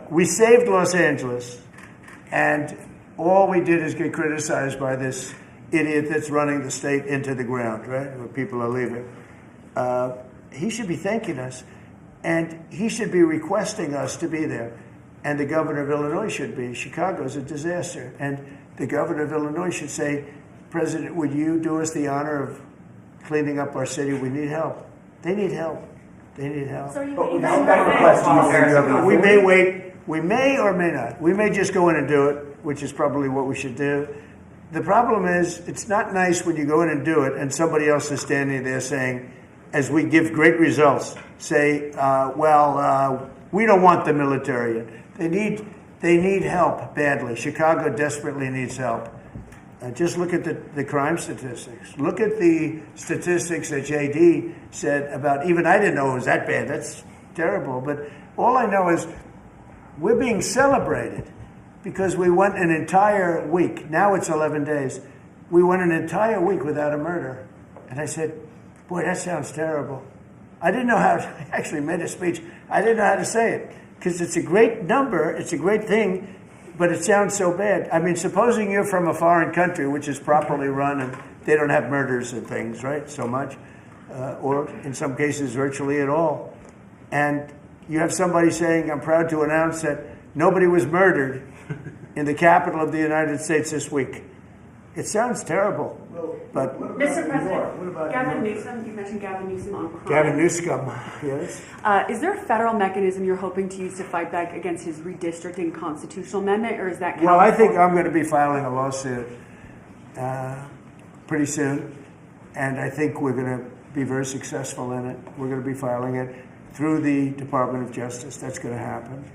We saved Los Angeles, and all we did is get criticized by this idiot that's running the state into the ground, right, where people are leaving. He should be thanking us, and he should be requesting us to be there. And the governor of Illinois should be. Chicago's a disaster. And the governor of Illinois should say, President, would you do us the honor of cleaning up our city? We need help. They need help. They need help. So are you But waiting we've for got a request to you. We may wait. We may or may not. We may just go in and do it, which is probably what we should do. The problem is, it's not nice when you go in and do it and somebody else is standing there saying, as we give great results, say, we don't want the military in. They need help badly. Chicago desperately needs help. Just look at the crime statistics. Look at the statistics that JD said about, even I didn't know it was that bad. That's terrible. But all I know is we're being celebrated because we went an entire week. Now it's 11 days. We went an entire week without a murder. And I said, boy, that sounds terrible. I didn't know how to, I actually made a speech. I didn't know how to say it because it's a great number. It's a great thing. But it sounds so bad. I mean, supposing you're from a foreign country, which is properly run, and they don't have murders and things, right, so much, or in some cases virtually at all. And you have somebody saying, I'm proud to announce that nobody was murdered in the capital of the United States this week. It sounds terrible. But Mr. President, Gavin Newsom, you mentioned Gavin Newsom on crime. Gavin Newsom, yes. Is there a federal mechanism you're hoping to use to fight back against his redistricting constitutional amendment, or is that Well, I think I'm going to be filing a lawsuit pretty soon, and I think we're going to be very successful in it. We're going to be filing it through the Department of Justice. That's going to happen.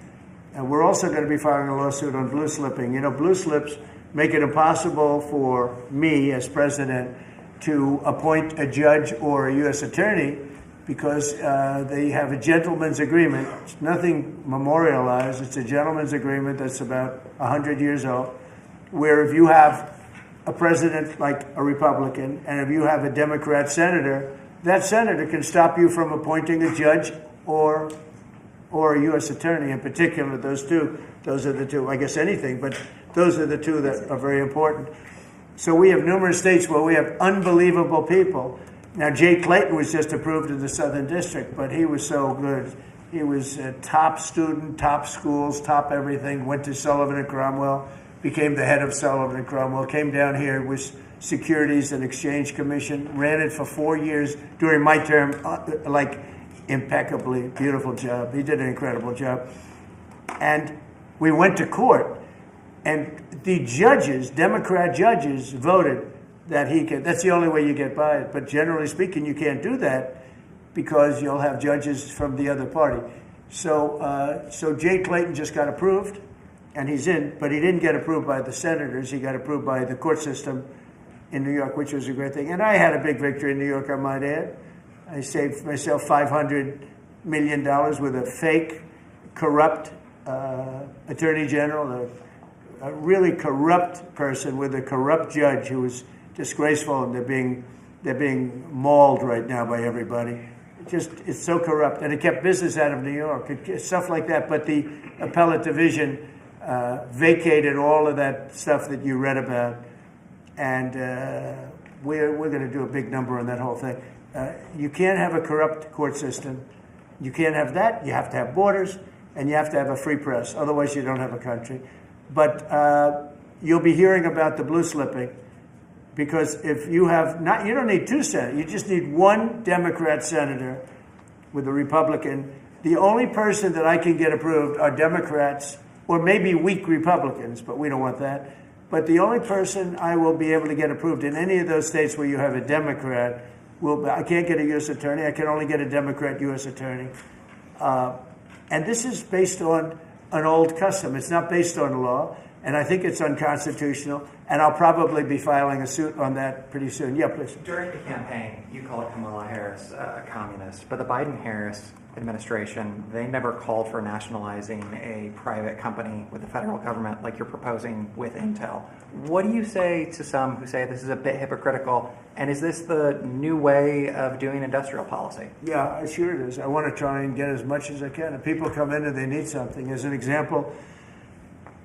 And we're also going to be filing a lawsuit on blue slipping. You know, blue slips make it impossible for me as president to appoint a judge or a U.S. attorney because they have a gentleman's agreement. It's nothing memorialized. It's a gentleman's agreement that's about 100 years old, where if you have a president like a Republican and if you have a Democrat senator, that senator can stop you from appointing a judge or a U.S. attorney. In particular, those are the two, I guess anything, but those are the two that are very important. So we have numerous states where we have unbelievable people. Now, Jay Clayton was just approved in the Southern District, but he was so good. He was a top student, top schools, top everything, went to Sullivan and Cromwell, became the head of Sullivan and Cromwell, came down here, was Securities and Exchange Commission, ran it for 4 years during my term, impeccably, beautiful job. He did an incredible job. And we went to court, and the judges, Democrat judges, voted that he could. That's the only way you get by it. But generally speaking, you can't do that because you'll have judges from the other party. So Jay Clayton just got approved, and he's in, but he didn't get approved by the senators. He got approved by the court system in New York, which was a great thing. And I had a big victory in New York, I might add. I saved myself $500 million with a fake, corrupt attorney general, a really corrupt person with a corrupt judge who was disgraceful, and they're being mauled right now by everybody. It's so corrupt, and it kept business out of New York, stuff like that. But the appellate division vacated all of that stuff that you read about, and we're going to do a big number on that whole thing. You can't have a corrupt court system. You can't have that. You have to have borders, and you have to have a free press. Otherwise, you don't have a country. But you'll be hearing about the blue slipping, because if you have not, you don't need two senators. You just need one Democrat senator with a Republican. The only person that I can get approved are Democrats or maybe weak Republicans, but we don't want that. But the only person I will be able to get approved in any of those states where you have a Democrat I can't get a U.S. attorney. I can only get a Democrat U.S. attorney. And this is based on an old custom. It's not based on law, and I think it's unconstitutional, and I'll probably be filing a suit on that pretty soon. Yeah, please. During the campaign, you called Kamala Harris a communist, but the Biden-Harris administration, they never called for nationalizing a private company with the federal government like you're proposing with Intel. What do you say to some who say this is a bit hypocritical, and is this the new way of doing industrial policy? Yeah, sure it is. I want to try and get as much as I can. If people come in and they need something, as an example,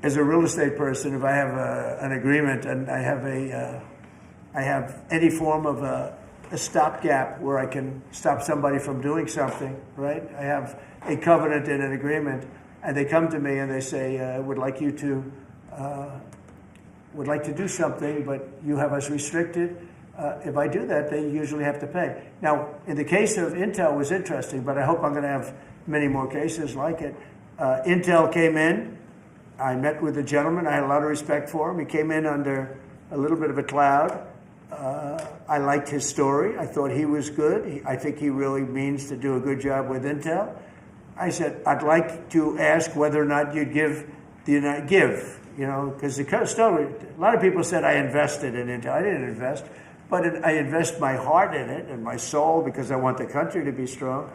as a real estate person, if I have an agreement and I have any form of a stopgap where I can stop somebody from doing something, right? I have a covenant and an agreement, and they come to me and they say, I would like you to would like to do something, but you have us restricted. If I do that, they usually have to pay. Now, in the case of Intel, it was interesting, but I hope I'm going to have many more cases like it. Intel came in. I met with the gentleman. I had a lot of respect for him. He came in under a little bit of a cloud. I liked his story. I thought he was good. I think he really means to do a good job with Intel. I said, I'd like to ask whether or not you'd give because the story, a lot of people said I invested in Intel. I didn't invest, but I invest my heart in it and my soul because I want the country to be strong.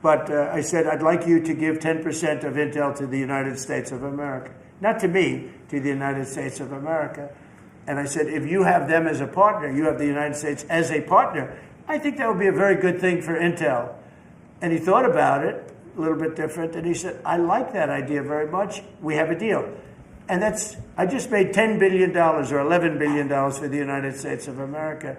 But I said, I'd like you to give 10% of Intel to the United States of America. Not to me, to the United States of America. And I said, if you have them as a partner, you have the United States as a partner, I think that would be a very good thing for Intel. And he thought about it, a little bit different, and he said, I like that idea very much. We have a deal. And I just made $10 billion or $11 billion for the United States of America.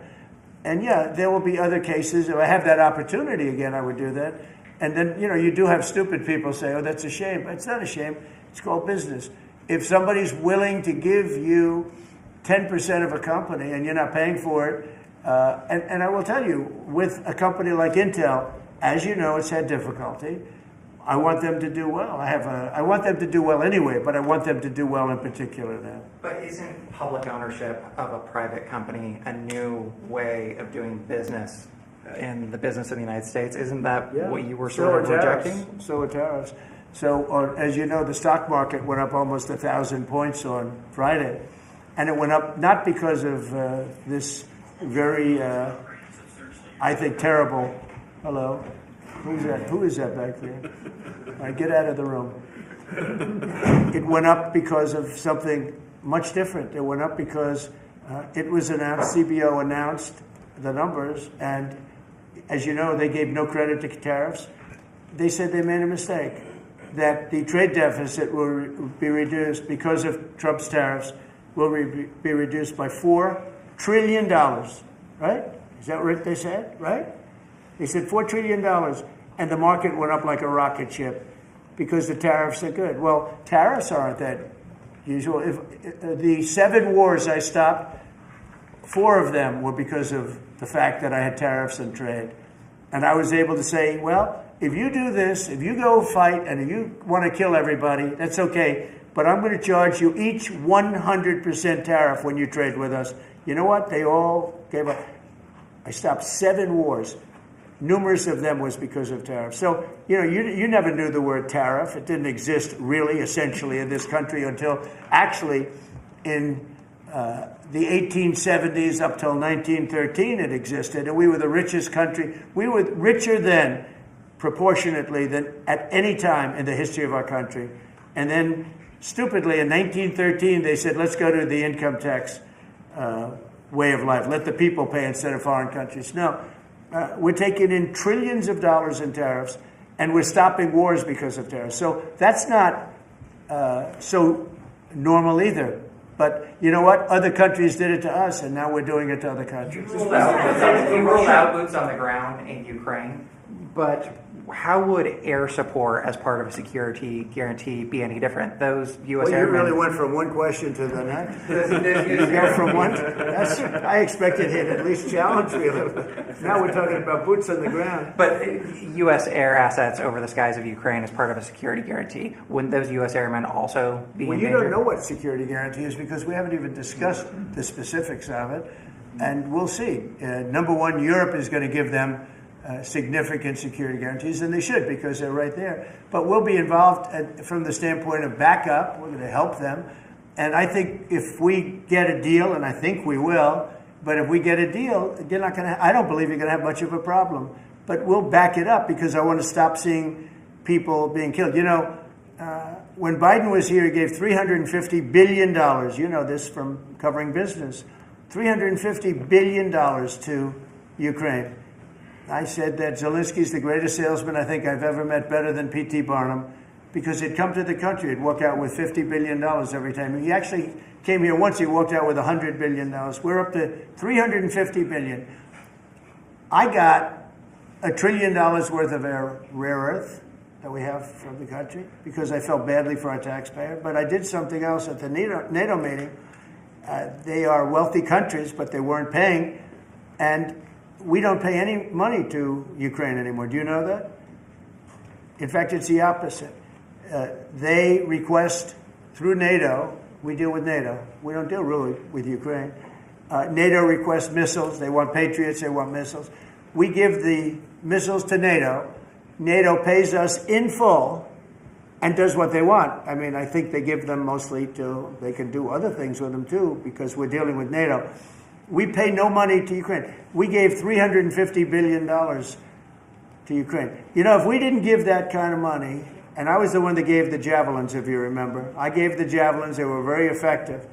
And yeah, there will be other cases. If I have that opportunity again, I would do that. And then, you do have stupid people say, oh, that's a shame. It's not a shame. It's called business. If somebody's willing to give you 10% of a company and you're not paying for it, and I will tell you, with a company like Intel, as you know, it's had difficulty. I want them to do well. I want them to do well anyway, but I want them to do well in particular now. But isn't public ownership of a private company a new way of doing business in the business of the United States? Isn't that what you were sort of rejecting? So are tariffs. So, as you know, the stock market went up almost 1,000 points on Friday. And it went up not because of this very, I think, terrible, hello, who is that back there? All right, get out of the room. It went up because of something much different. It went up because it was announced, CBO announced the numbers, and as you know, they gave no credit to tariffs. They said they made a mistake, that the trade deficit will be reduced because of Trump's tariffs, will be reduced by $4 trillion, right? Is that what they said, right? They said $4 trillion, and the market went up like a rocket ship because the tariffs are good. Well, tariffs aren't that usual. If the 7 wars I stopped, 4 of them were because of the fact that I had tariffs and trade. And I was able to say, well, if you do this, if you go fight and if you want to kill everybody, that's okay. But I'm going to charge you each 100% tariff when you trade with us. You know what? They all gave up. I stopped 7 wars. Numerous of them was because of tariffs. So, you never knew the word tariff. It didn't exist really, essentially, in this country until actually in the 1870s up till 1913 it existed. And we were the richest country. We were richer then, proportionately, than at any time in the history of our country. And then, stupidly, in 1913, they said, let's go to the income tax way of life. Let the people pay instead of foreign countries. No. We're taking in trillions of dollars in tariffs, and we're stopping wars because of tariffs. So that's not so normal either. But you know what? Other countries did it to us, and now we're doing it to other countries. You rolled out boots on the ground in Ukraine, but how would air support as part of a security guarantee be any different? Those U.S. Well, you really went from one question to the next. You go from one. I expected him to at least challenge me a little bit. Now we're talking about boots on the ground. But U.S. air assets over the skies of Ukraine as part of a security guarantee, wouldn't those U.S. airmen also be Well, in you danger? don't know what security guarantee is because we haven't even discussed the specifics of it. And we'll see. Number one, Europe is going to give them significant security guarantees, and they should because they're right there. But we'll be involved from the standpoint of backup. We're going to help them. And I think if we get a deal, and I think we will, but if we get a deal, you're not going to. I don't believe you're going to have much of a problem. But we'll back it up because I want to stop seeing people being killed. When Biden was here, he gave $350 billion. You know this from covering business. $350 billion to Ukraine. I said that Zelensky's the greatest salesman I think I've ever met, better than P.T. Barnum, because he'd come to the country, he'd walk out with $50 billion every time. He actually came here once, he walked out with $100 billion. We're up to $350 billion. I got $1 trillion worth of rare earth that we have from the country because I felt badly for our taxpayer. But I did something else at the NATO meeting. They are wealthy countries, but they weren't paying. And we don't pay any money to Ukraine anymore. Do you know that? In fact, it's the opposite. They request through NATO. We deal with NATO. We don't deal really with Ukraine. NATO requests missiles. They want Patriots. They want missiles. We give the missiles to NATO. NATO pays us in full and does what they want. I mean, I think they give them mostly to, they can do other things with them too, because we're dealing with NATO. We pay no money to Ukraine. We gave $350 billion to Ukraine. You know, if we didn't give that kind of money, and I was the one that gave the javelins, if you remember. I gave the javelins. They were very effective.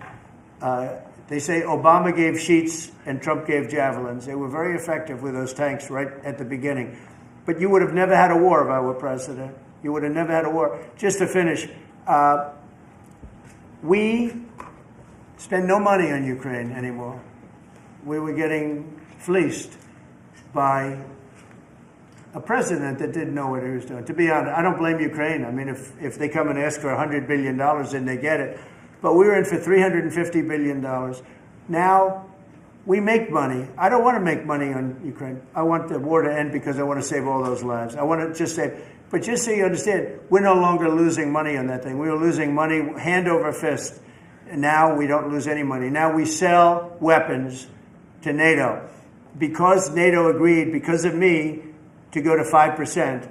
They say Obama gave sheets and Trump gave javelins. They were very effective with those tanks right at the beginning. But you would have never had a war if I were president. You would have never had a war. Just to finish, we spend no money on Ukraine anymore. We were getting fleeced by a president that didn't know what he was doing. To be honest, I don't blame Ukraine. I mean, if they come and ask for $100 billion, then they get it. But we were in for $350 billion. Now, we make money. I don't want to make money on Ukraine. I want the war to end because I want to save all those lives. I want to just save. But just so you understand, we're no longer losing money on that thing. We were losing money hand over fist. And now we don't lose any money. Now we sell weapons to NATO. Because NATO agreed, because of me, to go to 5%.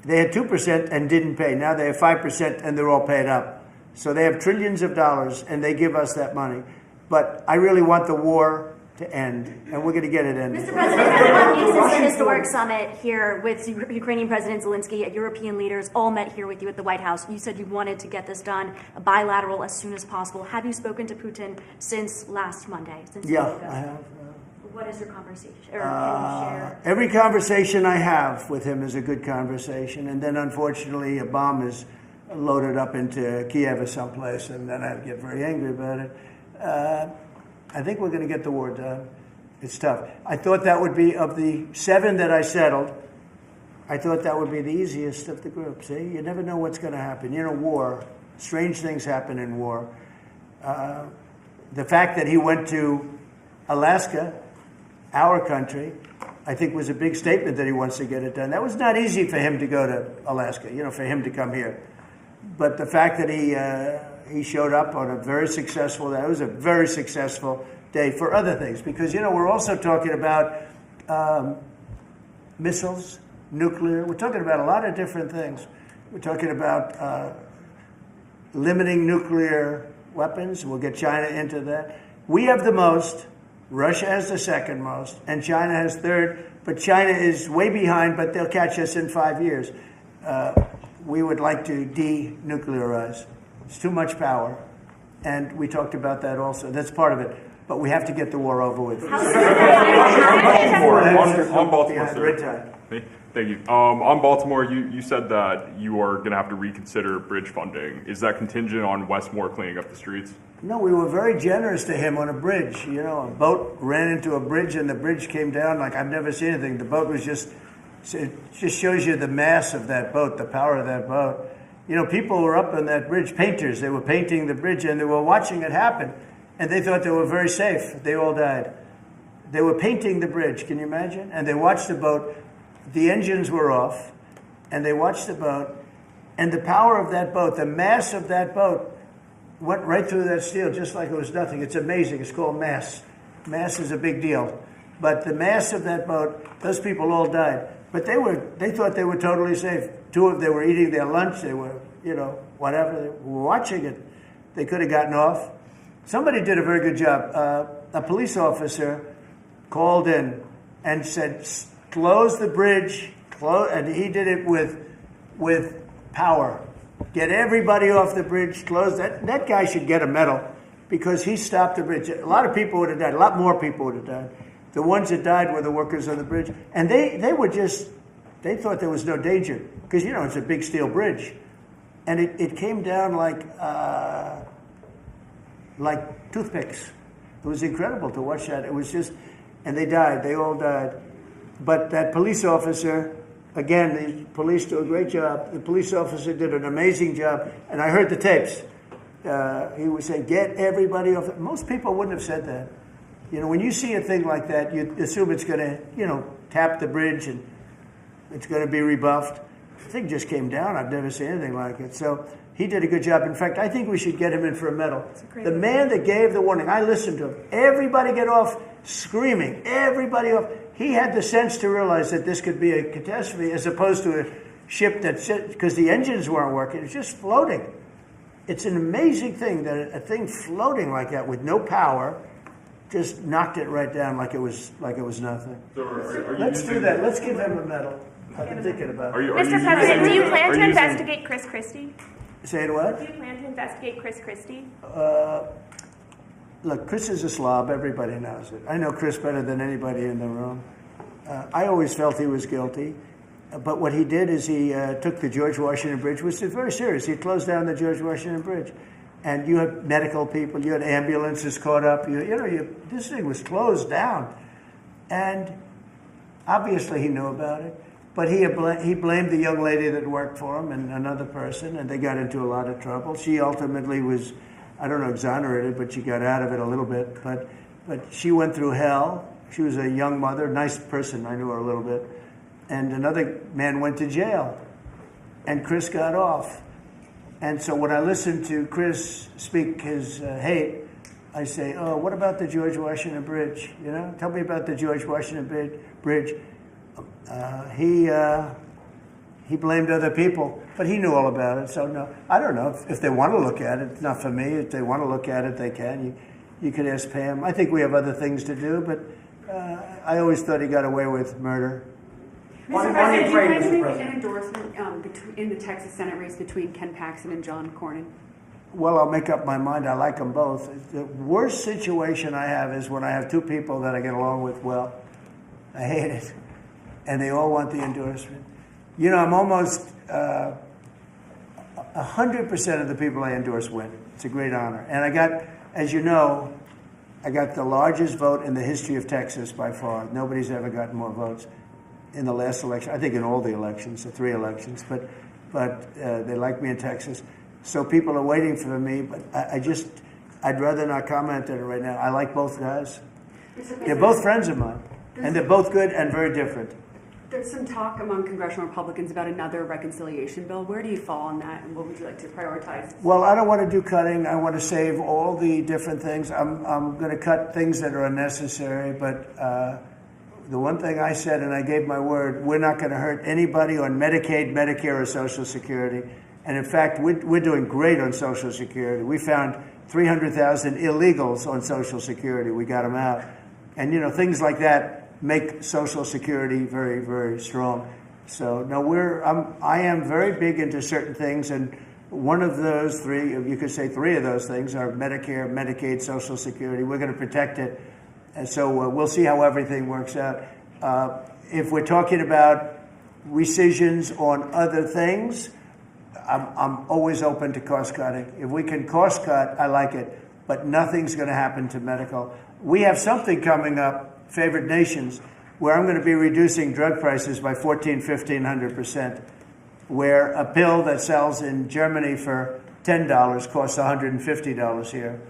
They had 2% and didn't pay. Now they have 5% and they're all paid up. So they have trillions of dollars and they give us that money. But I really want the war to end, and we're going to get it ended. Mr. President, it's been 1 week since the historic summit here with Ukrainian President Zelensky. European leaders all met here with you at the White House. You said you wanted to get this done bilateral as soon as possible. Have you spoken to Putin since last Monday? Yeah, I have. What is your conversation? Or can you share? Every conversation I have with him is a good conversation, and then unfortunately a bomb is loaded up into Kiev or someplace, and then I get very angry about it. I think we're going to get the war done. It's tough. I thought that would be, of the 7 that I settled, I thought that would be the easiest of the group. See, you never know what's going to happen. You know, war, strange things happen in war. The fact that he went to Alaska, our country, I think was a big statement that he wants to get it done. That was not easy for him to go to Alaska, you know, for him to come here. But the fact that he showed up on a very successful day, it was a very successful day for other things. Because, you know, we're also talking about missiles, nuclear. We're talking about a lot of different things. We're talking about limiting nuclear weapons. We'll get China into that. We have the most. Russia has the second most, and China has third, but China is way behind, but they'll catch us in 5 years. We would like to denuclearize. It's too much power, and we talked about that also. That's part of it, but we have to get the war over with. On Baltimore, sir. Thank you. On Baltimore, you said that you are going to have to reconsider bridge funding. Is that contingent on Westmore cleaning up the streets? No, we were very generous to him on a bridge. You know, a boat ran into a bridge and the bridge came down like I've never seen anything. The boat was just, it just shows you the mass of that boat, the power of that boat. You know, people were up on that bridge, painters. They were painting the bridge and they were watching it happen. And they thought they were very safe. They all died. They were painting the bridge, can you imagine? And they watched the boat. The engines were off, and they watched the boat, and the power of that boat, the mass of that boat, went right through that steel just like it was nothing. It's amazing. It's called mass. Mass is a big deal. But the mass of that boat, those people all died. But they thought they were totally safe. Two of them, they were eating their lunch. They were, you know, whatever. They were watching it. They could have gotten off. Somebody did a very good job. A police officer called in and said, close the bridge, and he did it with power. Get everybody off the bridge, close that. That guy should get a medal because he stopped the bridge. A lot of people would have died. A lot more people would have died. The ones that died were the workers on the bridge. And they thought there was no danger because, you know, it's a big steel bridge. And it came down like toothpicks. It was incredible to watch that. It was just, and they died. They all died. But that police officer, again, the police do a great job. The police officer did an amazing job. And I heard the tapes. he would say, get everybody off. Most people wouldn't have said that. You know, when you see a thing like that, you assume it's going to, you know, tap the bridge and it's going to be rebuffed. The thing just came down. I've never seen anything like it. So he did a good job. In fact, I think we should get him in for a medal. The man that gave the warning, I listened to him. Everybody get off screaming. Everybody off. He had the sense to realize that this could be a catastrophe as opposed to a ship that's, because the engines weren't working, it was just floating. It's an amazing thing that a thing floating like that with no power just knocked it right down like it was nothing. So are you Let's using, do that. Let's give him a medal. I've been thinking about it. Mr. President, do you plan to investigate Chris Christie? Say it what? Do you plan to investigate Chris Christie? Look, Chris is a slob. Everybody knows it. I know Chris better than anybody in the room. I always felt he was guilty. But what he did is he took the George Washington Bridge, which is very serious. He closed down the George Washington Bridge. And you had medical people, you had ambulances caught up. This thing was closed down. And obviously he knew about it. But he blamed the young lady that worked for him and another person, and they got into a lot of trouble. She ultimately was, I don't know, exonerated, but she got out of it a little bit. But she went through hell. She was a young mother, nice person. I knew her a little bit. And another man went to jail, and Chris got off. And so when I listen to Chris speak his hate, I say, oh, what about the George Washington Bridge? You know, tell me about the George Washington Bridge. He blamed other people, but he knew all about it. So no, I don't know if they want to look at it. It's not for me. If they want to look at it, they can. You could ask Pam. I think we have other things to do, but I always thought he got away with murder. Mr. President, do you plan to make an endorsement in the Texas Senate race between Ken Paxton and John Cornyn? Well, I'll make up my mind. I like them both. The worst situation I have is when I have two people that I get along with well. I hate it. And they all want the endorsement. You know, I'm almost 100% of the people I endorse win. It's a great honor. And I got, as you know, I got the largest vote in the history of Texas by far. Nobody's ever gotten more votes in the last election. I think in all the elections, the 3 elections. But they like me in Texas. So people are waiting for me. But I'd rather not comment on it right now. I like both guys. They're both friends of mine. And they're both good and very different. There's some talk among congressional Republicans about another reconciliation bill. Where do you fall on that, and what would you like to prioritize? Well, I don't want to do cutting. I want to save all the different things. I'm going to cut things that are unnecessary, but the one thing I said, and I gave my word, we're not going to hurt anybody on Medicaid, Medicare, or Social Security. And in fact, we're doing great on Social Security. We found 300,000 illegals on Social Security. We got them out. And, you know, things like that make Social Security very, very strong. So no, I am very big into certain things, and one of those 3, you could say 3 of those things are Medicare, Medicaid, Social Security. We're going to protect it, and so we'll see how everything works out. If we're talking about rescissions on other things, I'm always open to cost cutting. If we can cost cut, I like it, but nothing's going to happen to medical. We have something coming up, Favored Nations, where I'm going to be reducing drug prices by 1,500%, where a pill that sells in Germany for $10 costs $150 here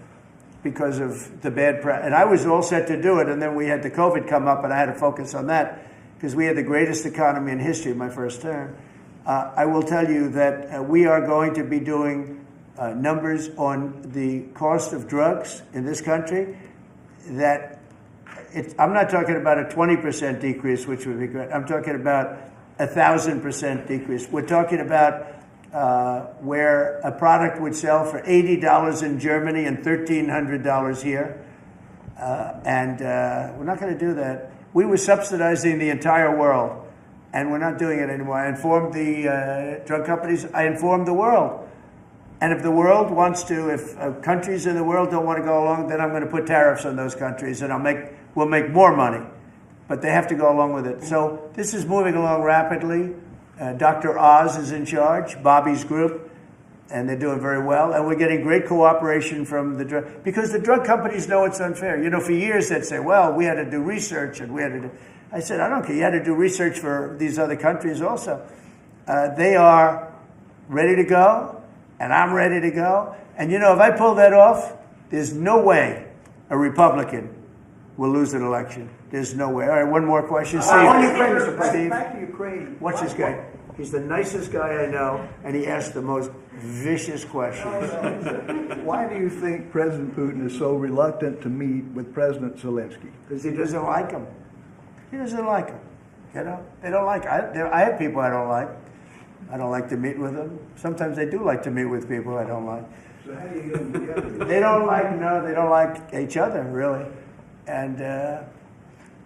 because of the bad and I was all set to do it, and then we had the COVID come up, and I had to focus on that because we had the greatest economy in history my first term. I will tell you that we are going to be doing numbers on the cost of drugs in this country that I'm not talking about a 20% decrease, which would be great. I'm talking about 1,000% decrease. We're talking about where a product would sell for $80 in Germany and $1,300 here. And we're not going to do that. We were subsidizing the entire world, and we're not doing it anymore. I informed the drug companies. I informed the world. And if the world wants to, if countries in the world don't want to go along, then I'm going to put tariffs on those countries, and we'll make more money. But they have to go along with it. So this is moving along rapidly. Dr. Oz is in charge, Bobby's group, and they're doing very well. And we're getting great cooperation from the drug, because the drug companies know it's unfair. You know, for years they'd say, well, we had to do research, and we had to do... I said, I don't care. You had to do research for these other countries also. They are ready to go, and I'm ready to go. And you know, if I pull that off, there's no way a Republican will lose an election. There's no way. All right, one more question. Steve. Steve. Back to Ukraine. Watch this guy. He's the nicest guy I know, and he asks the most vicious questions. Why do you think President Putin is so reluctant to meet with President Zelensky? Because he doesn't like him. He doesn't like him. You know, they don't like. I have people I don't like. I don't like to meet with them. Sometimes they do like to meet with people I don't like. So how do you get them together? They don't like each other, really. And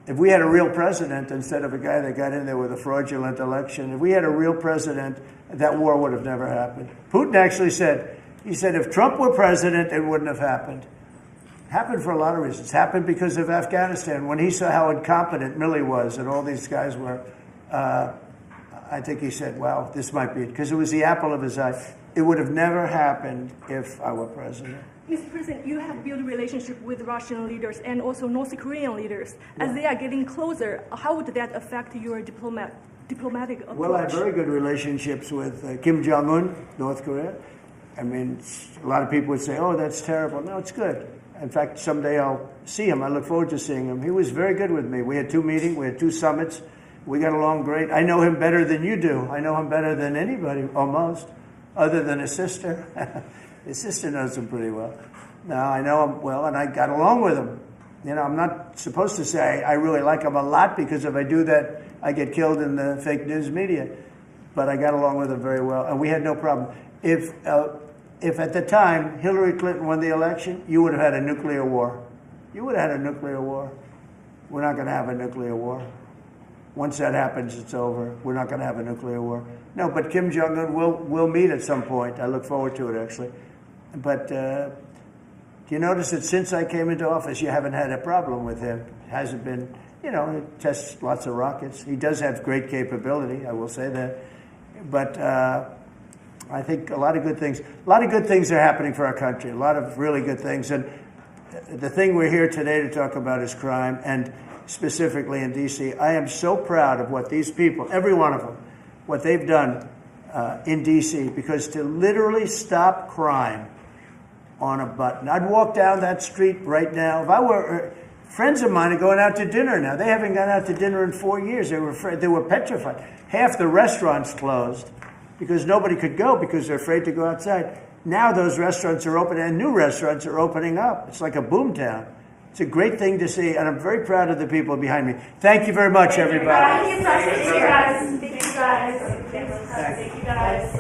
if we had a real president instead of a guy that got in there with a fraudulent election, if we had a real president, that war would have never happened. Putin actually said, if Trump were president, it wouldn't have happened. Happened for a lot of reasons. Happened because of Afghanistan. When he saw how incompetent Milley was and all these guys were, I think he said, wow, this might be it. Because it was the apple of his eye. It would have never happened if I were president. Mr. President, you have built a relationship with Russian leaders and also North Korean leaders. As they are getting closer, how would that affect your diplomatic approach? Well, I have very good relationships with Kim Jong-un, North Korea. I mean, a lot of people would say, oh, that's terrible. No, it's good. In fact, someday I'll see him. I look forward to seeing him. He was very good with me. We had 2 meetings. We had 2 summits. We got along great. I know him better than you do. I know him better than anybody, almost, other than his sister. His sister knows him pretty well. No, I know him well, and I got along with him. You know, I'm not supposed to say I really like him a lot, because if I do that, I get killed in the fake news media. But I got along with him very well, and we had no problem. If at the time Hillary Clinton won the election, you would have had a nuclear war. You would have had a nuclear war. We're not going to have a nuclear war. Once that happens, it's over. We're not going to have a nuclear war. No, but Kim Jong-un will meet at some point. I look forward to it, actually. But do you notice that since I came into office, you haven't had a problem with him? It hasn't been, you know, he tests lots of rockets. He does have great capability, I will say that. But I think a lot of good things are happening for our country, a lot of really good things. And the thing we're here today to talk about is crime, and specifically in D.C. I am so proud of what these people, every one of them, what they've done in D.C., because to literally stop crime on a button. I'd walk down that street right now. If I were, friends of mine are going out to dinner now. They haven't gone out to dinner in 4 years. They were afraid. They were petrified. Half the restaurants closed because nobody could go because they're afraid to go outside. Now those restaurants are open, and new restaurants are opening up. It's like a boom town. It's a great thing to see, and I'm very proud of the people behind me. Thank you very much, everybody. Thank you guys. Thank you guys. Thank you guys.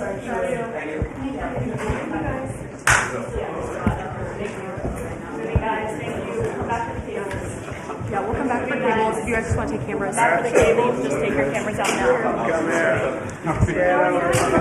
Yeah, we'll come back for tables. If you guys just want to take cameras. Back for the tables, just take your cameras out now. Come here.